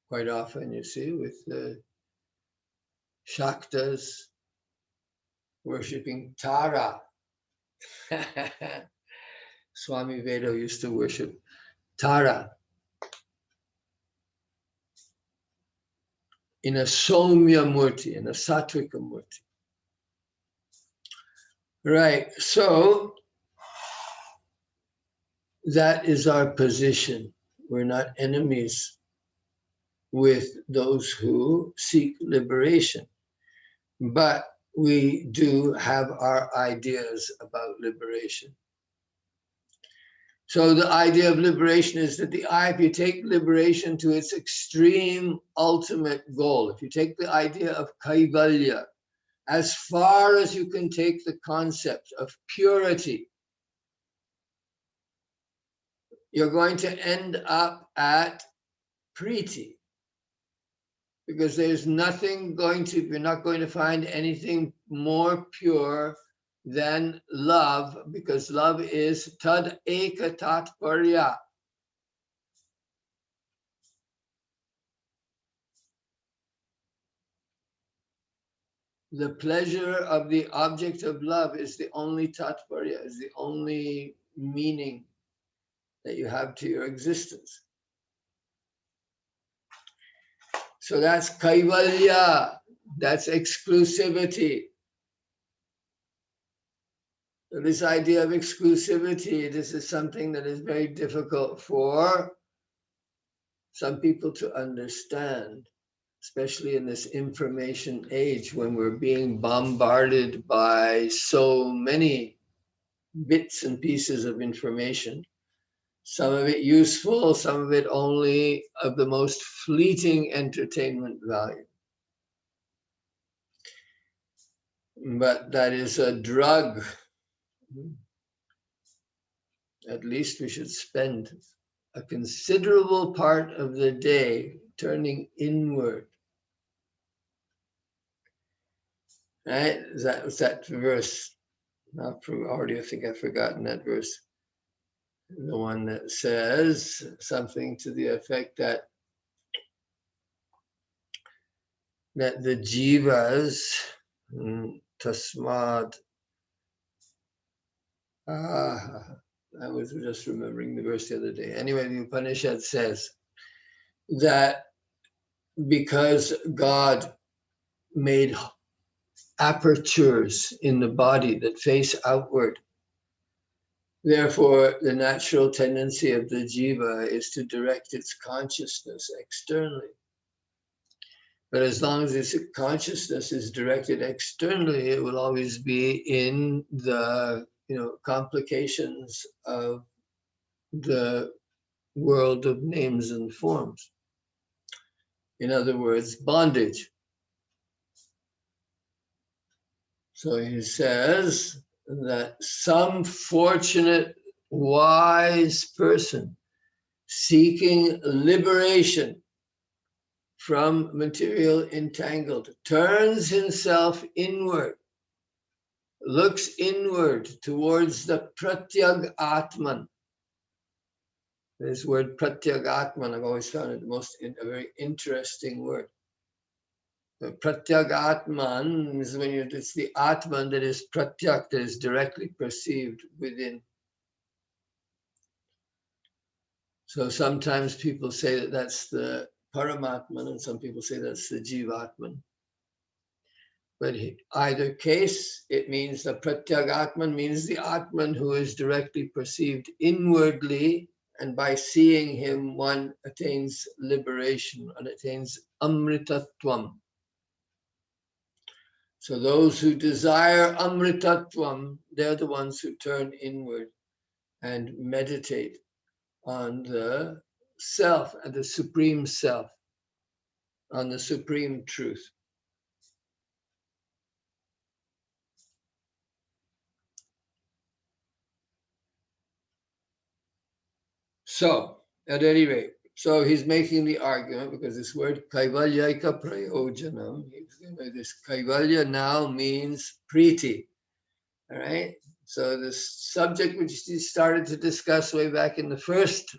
quite often, you see, with the Shaktas worshipping Tara. Swami Vedo used to worship Tara in a Somya Murti, in a Sattvika Murti. Right, so that is our position. We're not enemies with those who seek liberation, but we do have our ideas about liberation. So the idea of liberation is that if you take liberation to its extreme ultimate goal, if you take the idea of kaivalya, as far as you can take the concept of purity, you're going to end up at priti. Because there's nothing you're not going to find anything more pure than love, because love is tad eka tatparya. The pleasure of the object of love is the only tatparya, is the only meaning that you have to your existence. So that's kaivalya, that's exclusivity. So this idea of exclusivity, this is something that is very difficult for some people to understand. especially in this information age when we're being bombarded by so many bits and pieces of information, some of it useful, some of it only of the most fleeting entertainment value. But that is a drug. At least we should spend a considerable part of the day turning inward. Right? That verse. Already, I think I've forgotten that verse. The one that says something to the effect that the jivas, tasmad, I was just remembering the verse the other day. Anyway, the Upanishad says that because God made apertures in the body that face outward, therefore the natural tendency of the jiva is to direct its consciousness externally. But as long as its consciousness is directed externally, it will always be in the complications of the world of names and forms. In other words, bondage. So he says that some fortunate, wise person seeking liberation from material entangled turns himself inward, looks inward towards the pratyag atman. This word pratyag atman, I've always found it a very interesting word. The pratyag atman is it's the atman that is pratyak, that is directly perceived within. So sometimes people say that that's the Paramatman, and some people say that's the Jivatman. But either case, it means the Pratyagatman means the Atman who is directly perceived inwardly, and by seeing him, one attains liberation and attains Amritatvam. So those who desire Amritatvam, they're the ones who turn inward and meditate on the self and the supreme self, on the supreme truth. So, at any rate, so he's making the argument because this word kaivalyaika prayojanam, this kaivalya now means priti. All right. So this subject which he started to discuss way back in the first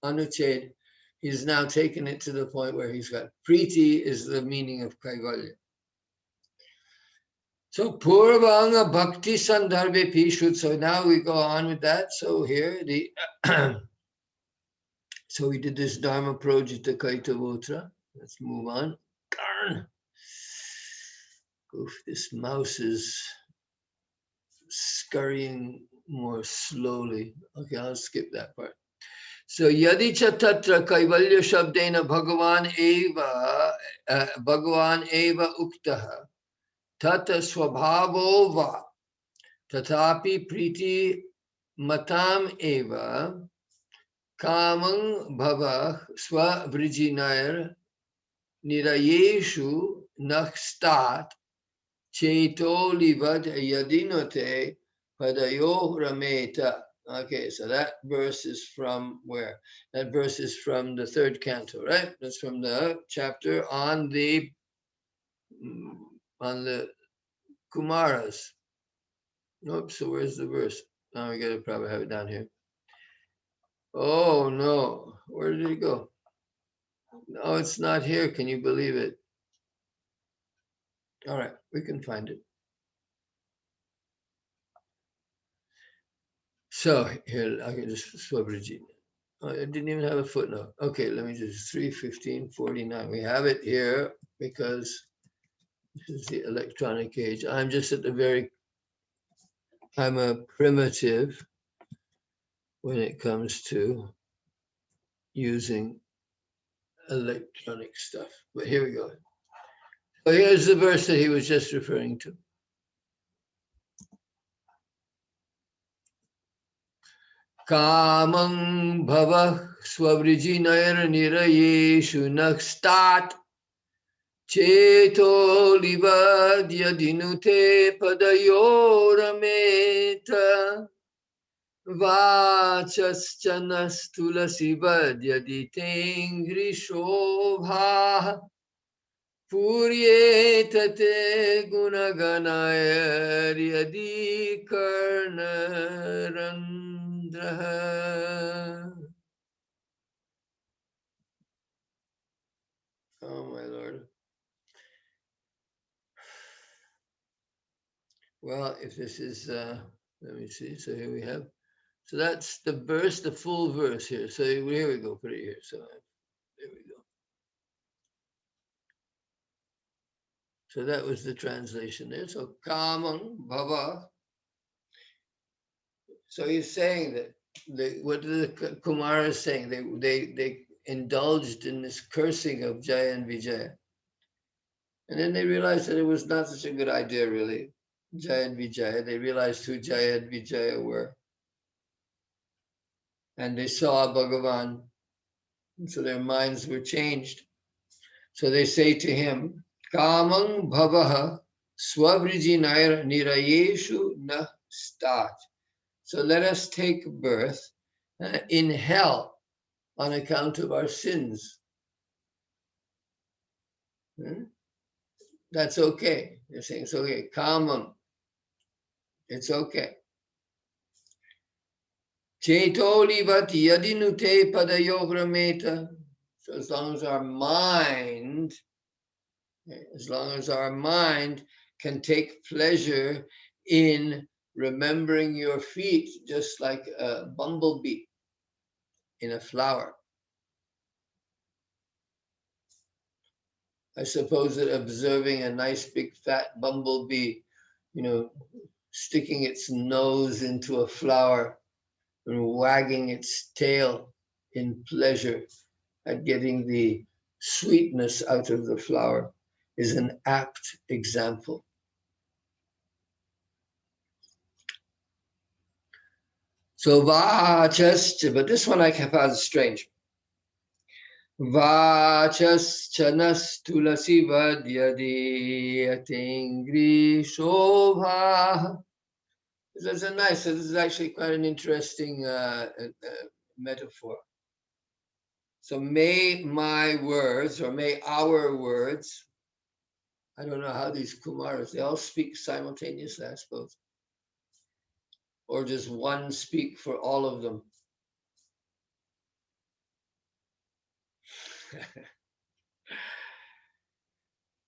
Anucheda, he's now taken it to the point where he's got priti is the meaning of kaivalya. So Purvanga Bhakti Sandarbhe Pishut. So now we go on with that. So here the so we did this Dharma Projita Kaitavotra. Let's move on. Darn. Oof, this mouse is scurrying more slowly. Okay, I'll skip that part. So Yadicha Tatra Kaivalya Shabdena Bhagavan Eva Uktaha Tata Swabhavo Va Tatapi Priti Matam Eva Kamang Bhava Swavrijinair Nirayeshu Nakstat Cheto Livad Yadinote Padayo Rameta. Okay, so that verse is from where? That verse is from the third canto, right? That's from the chapter on the Kumaras. Nope, so where's the verse? Now we gotta probably have it down here. Oh no, where did it go? No, it's not here. Can you believe it? All right, we can find it. So here, I can just Swabhriji. Oh, I didn't even have a footnote. Okay, let me just 3:15:49. We have it here because this is the electronic age. I'm just at I'm a primitive when it comes to using electronic stuff. But here we go. So here's the verse that he was just referring to. Kamang bhavah swavrijinair nirayeshu nakstat cheto livadya dinute padayorameta vachaschanas tulasi vadyadi tengri shobha Puryetate gunaganaya yadi karnarandraha. Oh my Lord. Well, if this is, let me see. So here we have, so that's the verse, the full verse here. So here we go, put it here. So there we go. So that was the translation there. So Kamang Bhava. So he's saying that what the Kumara is saying, they indulged in this cursing of Jaya and Vijaya. And then they realized that it was not such a good idea, really. Jaya and Vijaya. They realized who Jaya and Vijaya were. And they saw Bhagavan. And so their minds were changed. So they say to him, Kamang Bhavaha Swavriji Nirayeshu Na Stat. So let us take birth in hell on account of our sins. That's okay. They're saying it's okay. Kamam. It's okay. Chetolivati yadinute padayogrameta. So as long as our mind can take pleasure in remembering your feet, just like a bumblebee in a flower. I suppose that observing a nice big fat bumblebee, sticking its nose into a flower and wagging its tail in pleasure at getting the sweetness out of the flower is an apt example. So vachascha, but this one I found strange. Vachaschanas tulasi vadyadi atingri shobha. This is actually quite an interesting metaphor. So may my words, or may our words, I don't know how these Kumaras, they all speak simultaneously, I suppose. Or just one speak for all of them.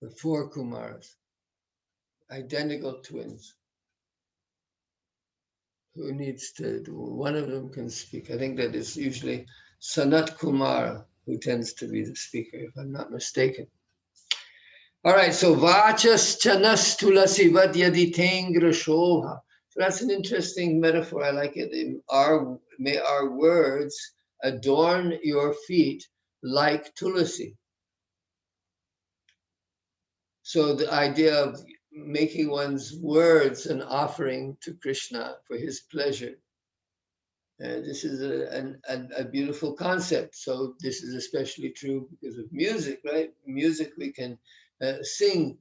The 4 Kumaras, identical twins. Who needs to, one of them can speak. I think that is usually Sanat Kumar who tends to be the speaker, if I'm not mistaken. All right, so Vachas Chanas Tulasi Vadyadi Tengra Shobha. So that's an interesting metaphor. I like it. May our words adorn your feet like Tulasi. So the idea of making one's words an offering to Krishna for his pleasure. This is a beautiful concept. So this is especially true because of music, right? Music we can sing.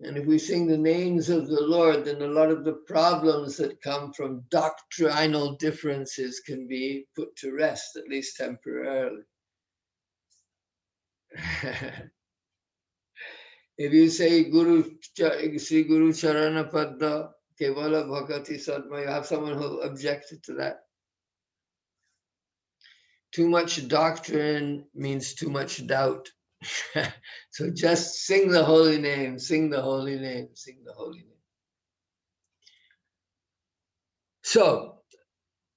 And if we sing the names of the Lord, then a lot of the problems that come from doctrinal differences can be put to rest, at least temporarily. If you say Sri Guru Charana Padda, Kevala Bhakati Sadma, you have someone who objected to that. Too much doctrine means too much doubt. So just sing the holy name, sing the holy name, sing the holy name. So,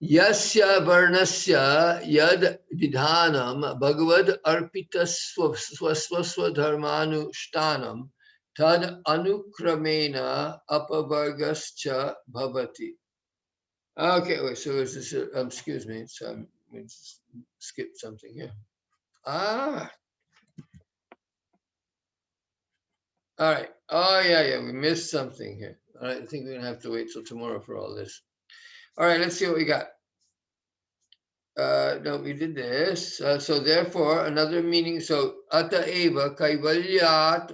Yasya Varnasya Yad Vidhanam Bhagavad Arpita Swaswaswa Dharmanu Shtanam Tad Anukramena Apavargascha Bhavati. Okay, wait, so is this, excuse me, so I skipped something here. Ah, all right. Oh, yeah, we missed something here. All right, I think we're going to have to wait till tomorrow for all this. All right, let's see what we got. No, we did this. So therefore, another meaning. So ata eva kaivalyat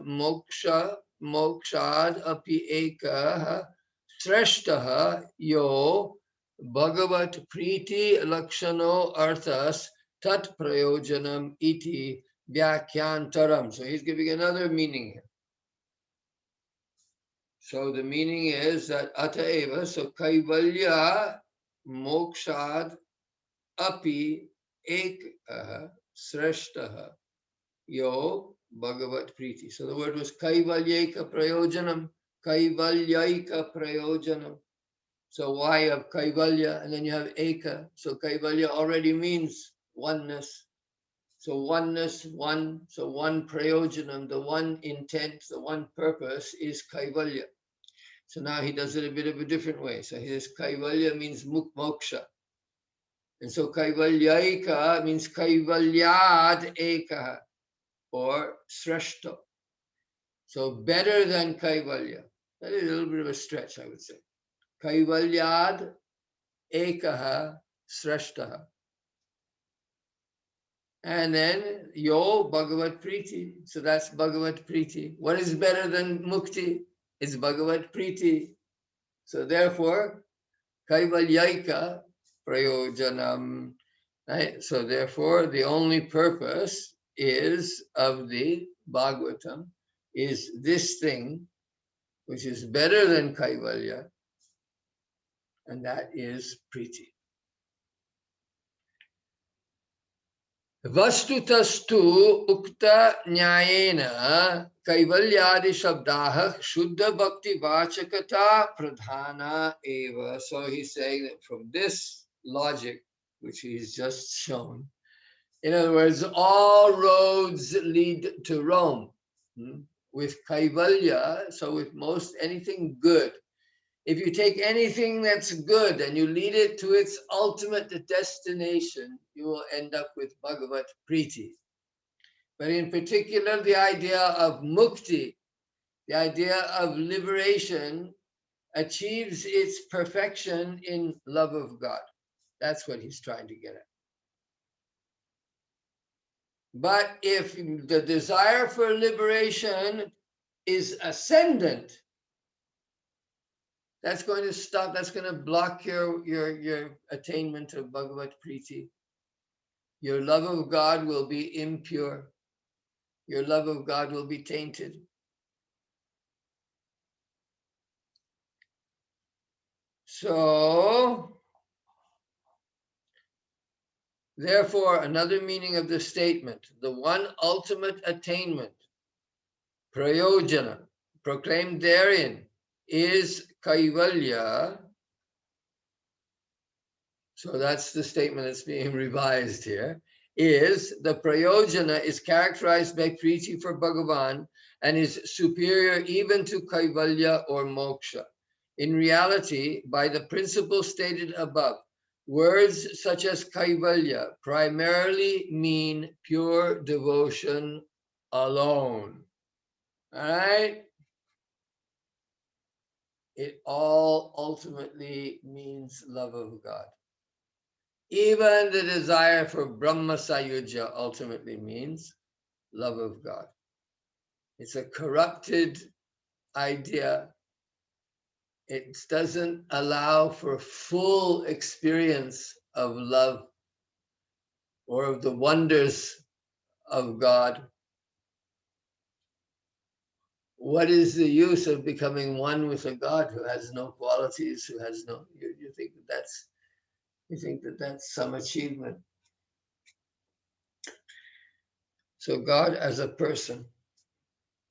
mokshad api eka sreshtaha yo bhagavat priti lakshano arthas tat prayojanam iti vyakyantaram. So he's giving another meaning here. So the meaning is that ata eva, so kaivalya mokshad api ek sreshtaha yo bhagavat priti. So the word was kaivalyeka prayojanam, kaivalyeka prayojanam. So why of kaivalya and then you have eka. So kaivalya already means oneness. So oneness, one, so one prayojanam, the one intent, the one purpose is kaivalya. So now he does it a bit of a different way. So he says kaivalya means moksha. And so kaivalyaika means kaivalyad eka or sreshta. So better than kaivalya. That is a little bit of a stretch, I would say. Kaivalyad ekaha sreshtaha. And then yo Bhagavat Priti. So that's Bhagavat Priti. What is better than mukti? It's Bhagavat Priti. So therefore, kaivalyaika prayojanam. Right? So therefore, the only purpose is of the Bhagavatam is this thing, which is better than kaivalya, and that is priti. Vastutastu ukta nyayena kaivalyadi shabdah shuddha bhakti vachakata pradhana eva. So he's saying that from this logic, which he's just shown, in other words, all roads lead to Rome. With kaivalya, so with most anything good, if you take anything that's good and you lead it to its ultimate destination, you will end up with Bhagavat Priti. But in particular, the idea of mukti, the idea of liberation, achieves its perfection in love of God. That's what he's trying to get at. But if the desire for liberation is ascendant, that's going to stop, that's going to block your attainment of Bhagavat Priti. Your love of God will be impure. Your love of God will be tainted. So, therefore, another meaning of the statement, the one ultimate attainment, prayojana, proclaimed therein, is kaivalya. So that's the statement that's being revised here, is the prayojana is characterized by priti for Bhagavan and is superior even to kaivalya or moksha. In reality, by the principle stated above, words such as kaivalya primarily mean pure devotion alone. All right? It all ultimately means love of God. Even the desire for Brahma Sayuja ultimately means love of God. It's a corrupted idea. It doesn't allow for full experience of love or of the wonders of God. What is the use of becoming one with a God who has no qualities, who has no, you think that that's some achievement? So God as a person.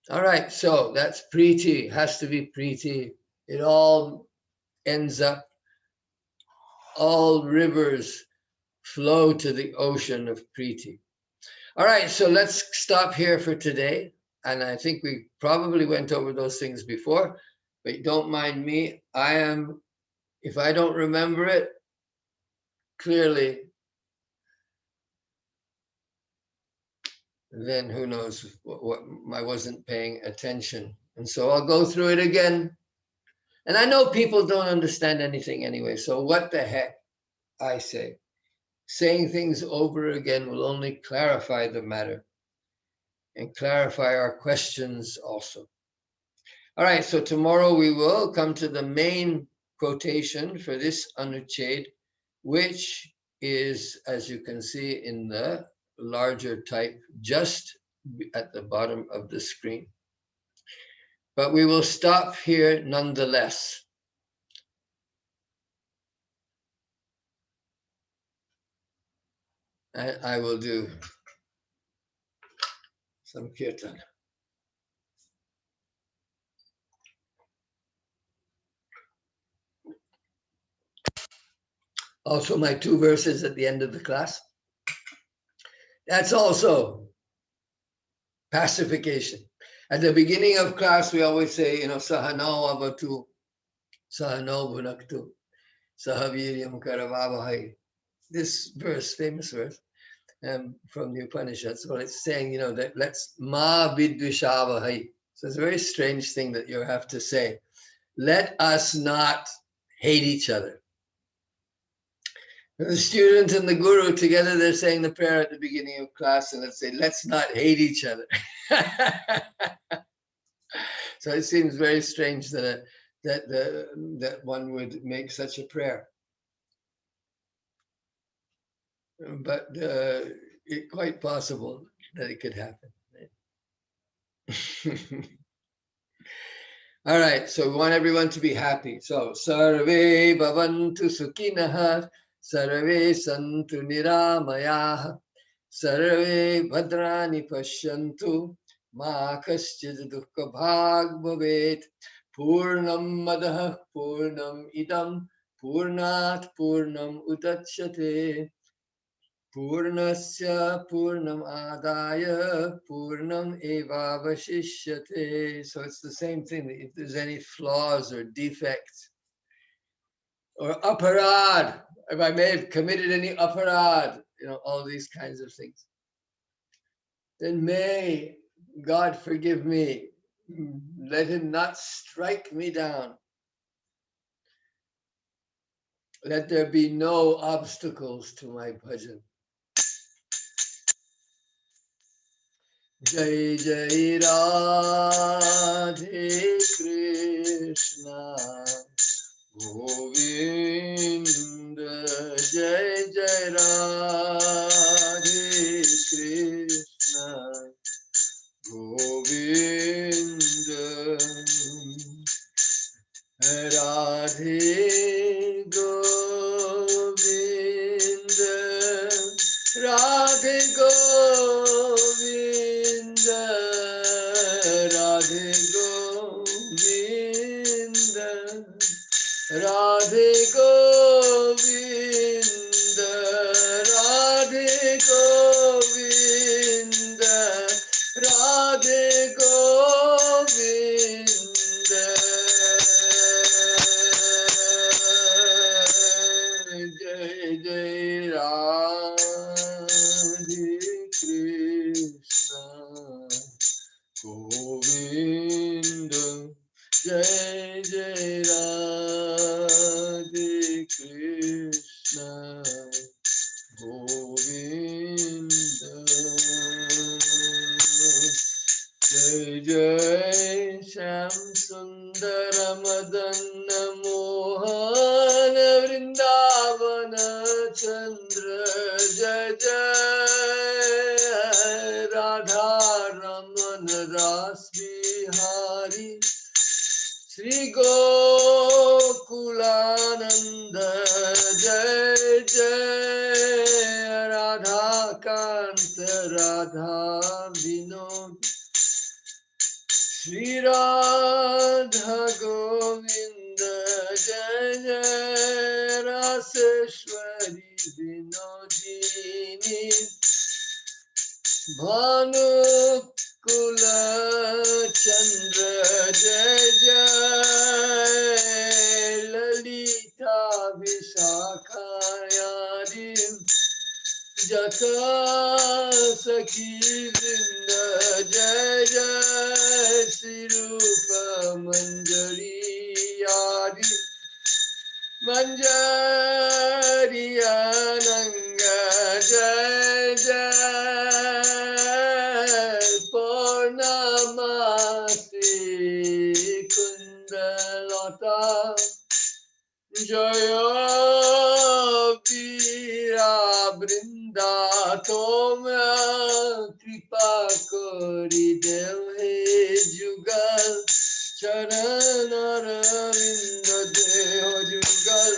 All right, so that's priti, has to be priti. It all ends up, all rivers flow to the ocean of priti. All right, so let's stop here for today. And I think we probably went over those things before, but don't mind me. If I don't remember it clearly, then who knows what I wasn't paying attention. And so I'll go through it again. And I know people don't understand anything anyway, so what the heck, I say. Saying things over again will only clarify the matter and clarify our questions also. All right, so tomorrow we will come to the main quotation for this Anuchhed, which is, as you can see in the larger type, just at the bottom of the screen. But we will stop here nonetheless. And I will do some kirtan. Also, my 2 verses at the end of the class. That's also pacification. At the beginning of class, we always say, sahano avatu, sahano bhunaktu, sahaviryam karavavahai. This verse, famous verse, from the Upanishads, well, it's saying, that let's ma vidvishavahai. So it's a very strange thing that you have to say. Let us not hate each other. The student and the guru together, they're saying the prayer at the beginning of class, and let's say, let's not hate each other. So it seems very strange that that one would make such a prayer. But it's quite possible that it could happen. All right, so we want everyone to be happy. So, sarve bhavantu sukhinaha, sarve santu niramayah, sarve bhadrani pashyantu, ma kaschid dukkha bhag bhavet, purnam madah purnam idam, purnat purnam udachyate, purnasya purnam adaya purnam eva vashishyate. So it's the same thing. If there's any flaws or defects or aparad, if I may have committed any aparad, all these kinds of things, then may God forgive me. Let him not strike me down. Let there be no obstacles to my bhajan. Jai Jai Radhe Krishna Govinda, Jai Jai Radhe Krishna Govinda, Radhe Govinda, Radhe Govinda, Radhe Govinda, Radhe Govinda, Radhe Govinda, Radhe Govinda. Jai Jai Radhe Krishna Govinda, Jai Jai Radhe Krishna Govinda, Jai Jai Sham Sundara Madana Mohana Vrindavana Chandra, Jai Jai Radha Ramana Ras Bihari, Shri Gokulananda, Jai Jai Radha Kanta Radha Vinod, Shri Radha Govinda, Jai Jai Raseshwari Vinodini, Bhanu Kula Chandra, Jai Jai Lalita Vishakayadi, Jat Saki Vrinda Jai Jai Sri Rupa Manjari Adi Manjari Ananga Jai Jai Purnamasi Kundalata Jaya Pira Brinda Tomya Kripa Kori Devhe Jugal Charanaravinda Deho Jugal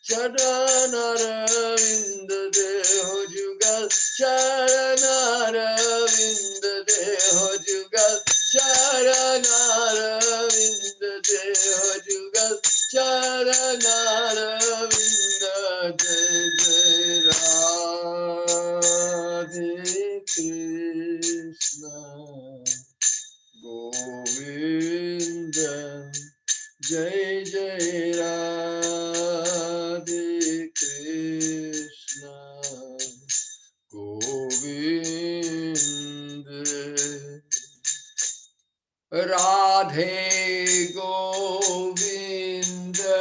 Charanaravinda Deho Jugal Charanaravinda Deho Jugal Charanaravinda Deho Jugal Charanaravinda Jai Jai Radhe Krishna Govinda Jai Jai Radhe Krishna Govinda Radhe Govinda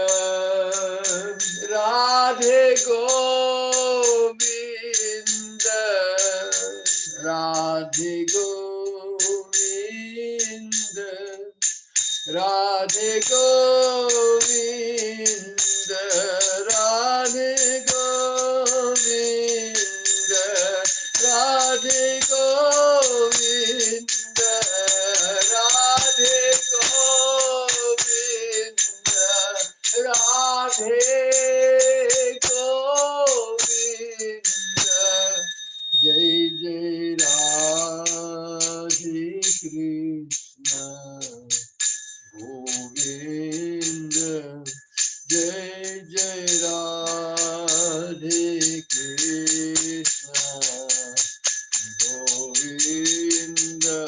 Radhe Govinda Radhe Govinda Radhe Govinda Radhe Govinda Radhe Govinda Radhe Govinda Radhe Govinda Jai Jai Radhe Krishna Govinda Jai Jai Radhe Krishna Govinda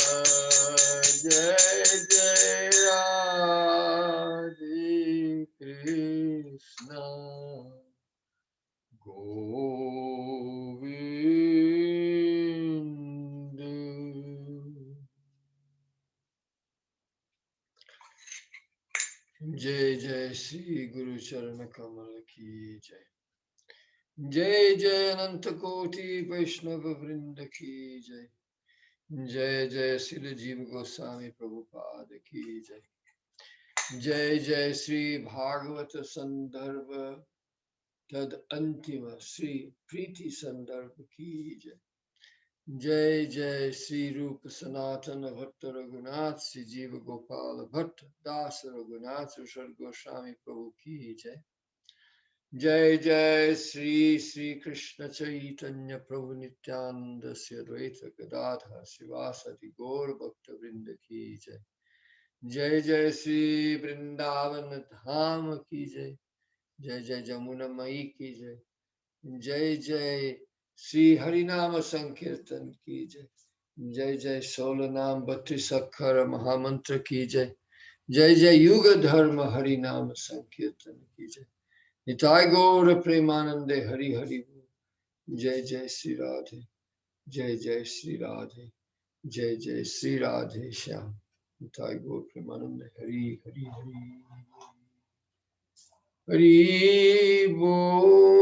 Jai Jai Radhe Krishna Govinda. Jai Jai Sri Guru Charana Kamal Ki Jai. Jai Jai Ananta Koti Vaishnava Vrinda Ki Jai. Jai Jai Sri Jiva Goswami Prabhupada Ki Jai. Jai Jai Sri Bhagavata Sandarbha Tad Antima Sri Priti Sandarbha Ki Jai. Jai Jai Sri Rupa Sanatana Bhatta Raghunath Sri Jiva Gopala Bhatta Dasa Raghunath Rishad Goswami Prabhu Ki Jai. Jai Jai Sri Sri Krishna Chaitanya Prabhu Nityananda Sri Advaita Gadadha Sivasati Gaur Bhakta Vrinda Ki Jai. Jai Jai Sri Vrindavan Dham Ki Jai. Jai Jai Jamuna Mai Ki Jai. Jai Jai Sri Harinama Sankirtan Ki Jai. Jai Jai Solanam Bhatti Sakkara Mahamantra Ki Jai. Jai Jai Yuga Dharma Harinama Sankirtan Ki Jai. Nitai Gaura Premanande Hari Hari Bol. Jai Jai Sri Radhe. Jai Jai Sri Radhe. Jai Jai Sri Radhe Shyam. Nitai Gaura Premanande Hari Hari Hari. Hari Bol.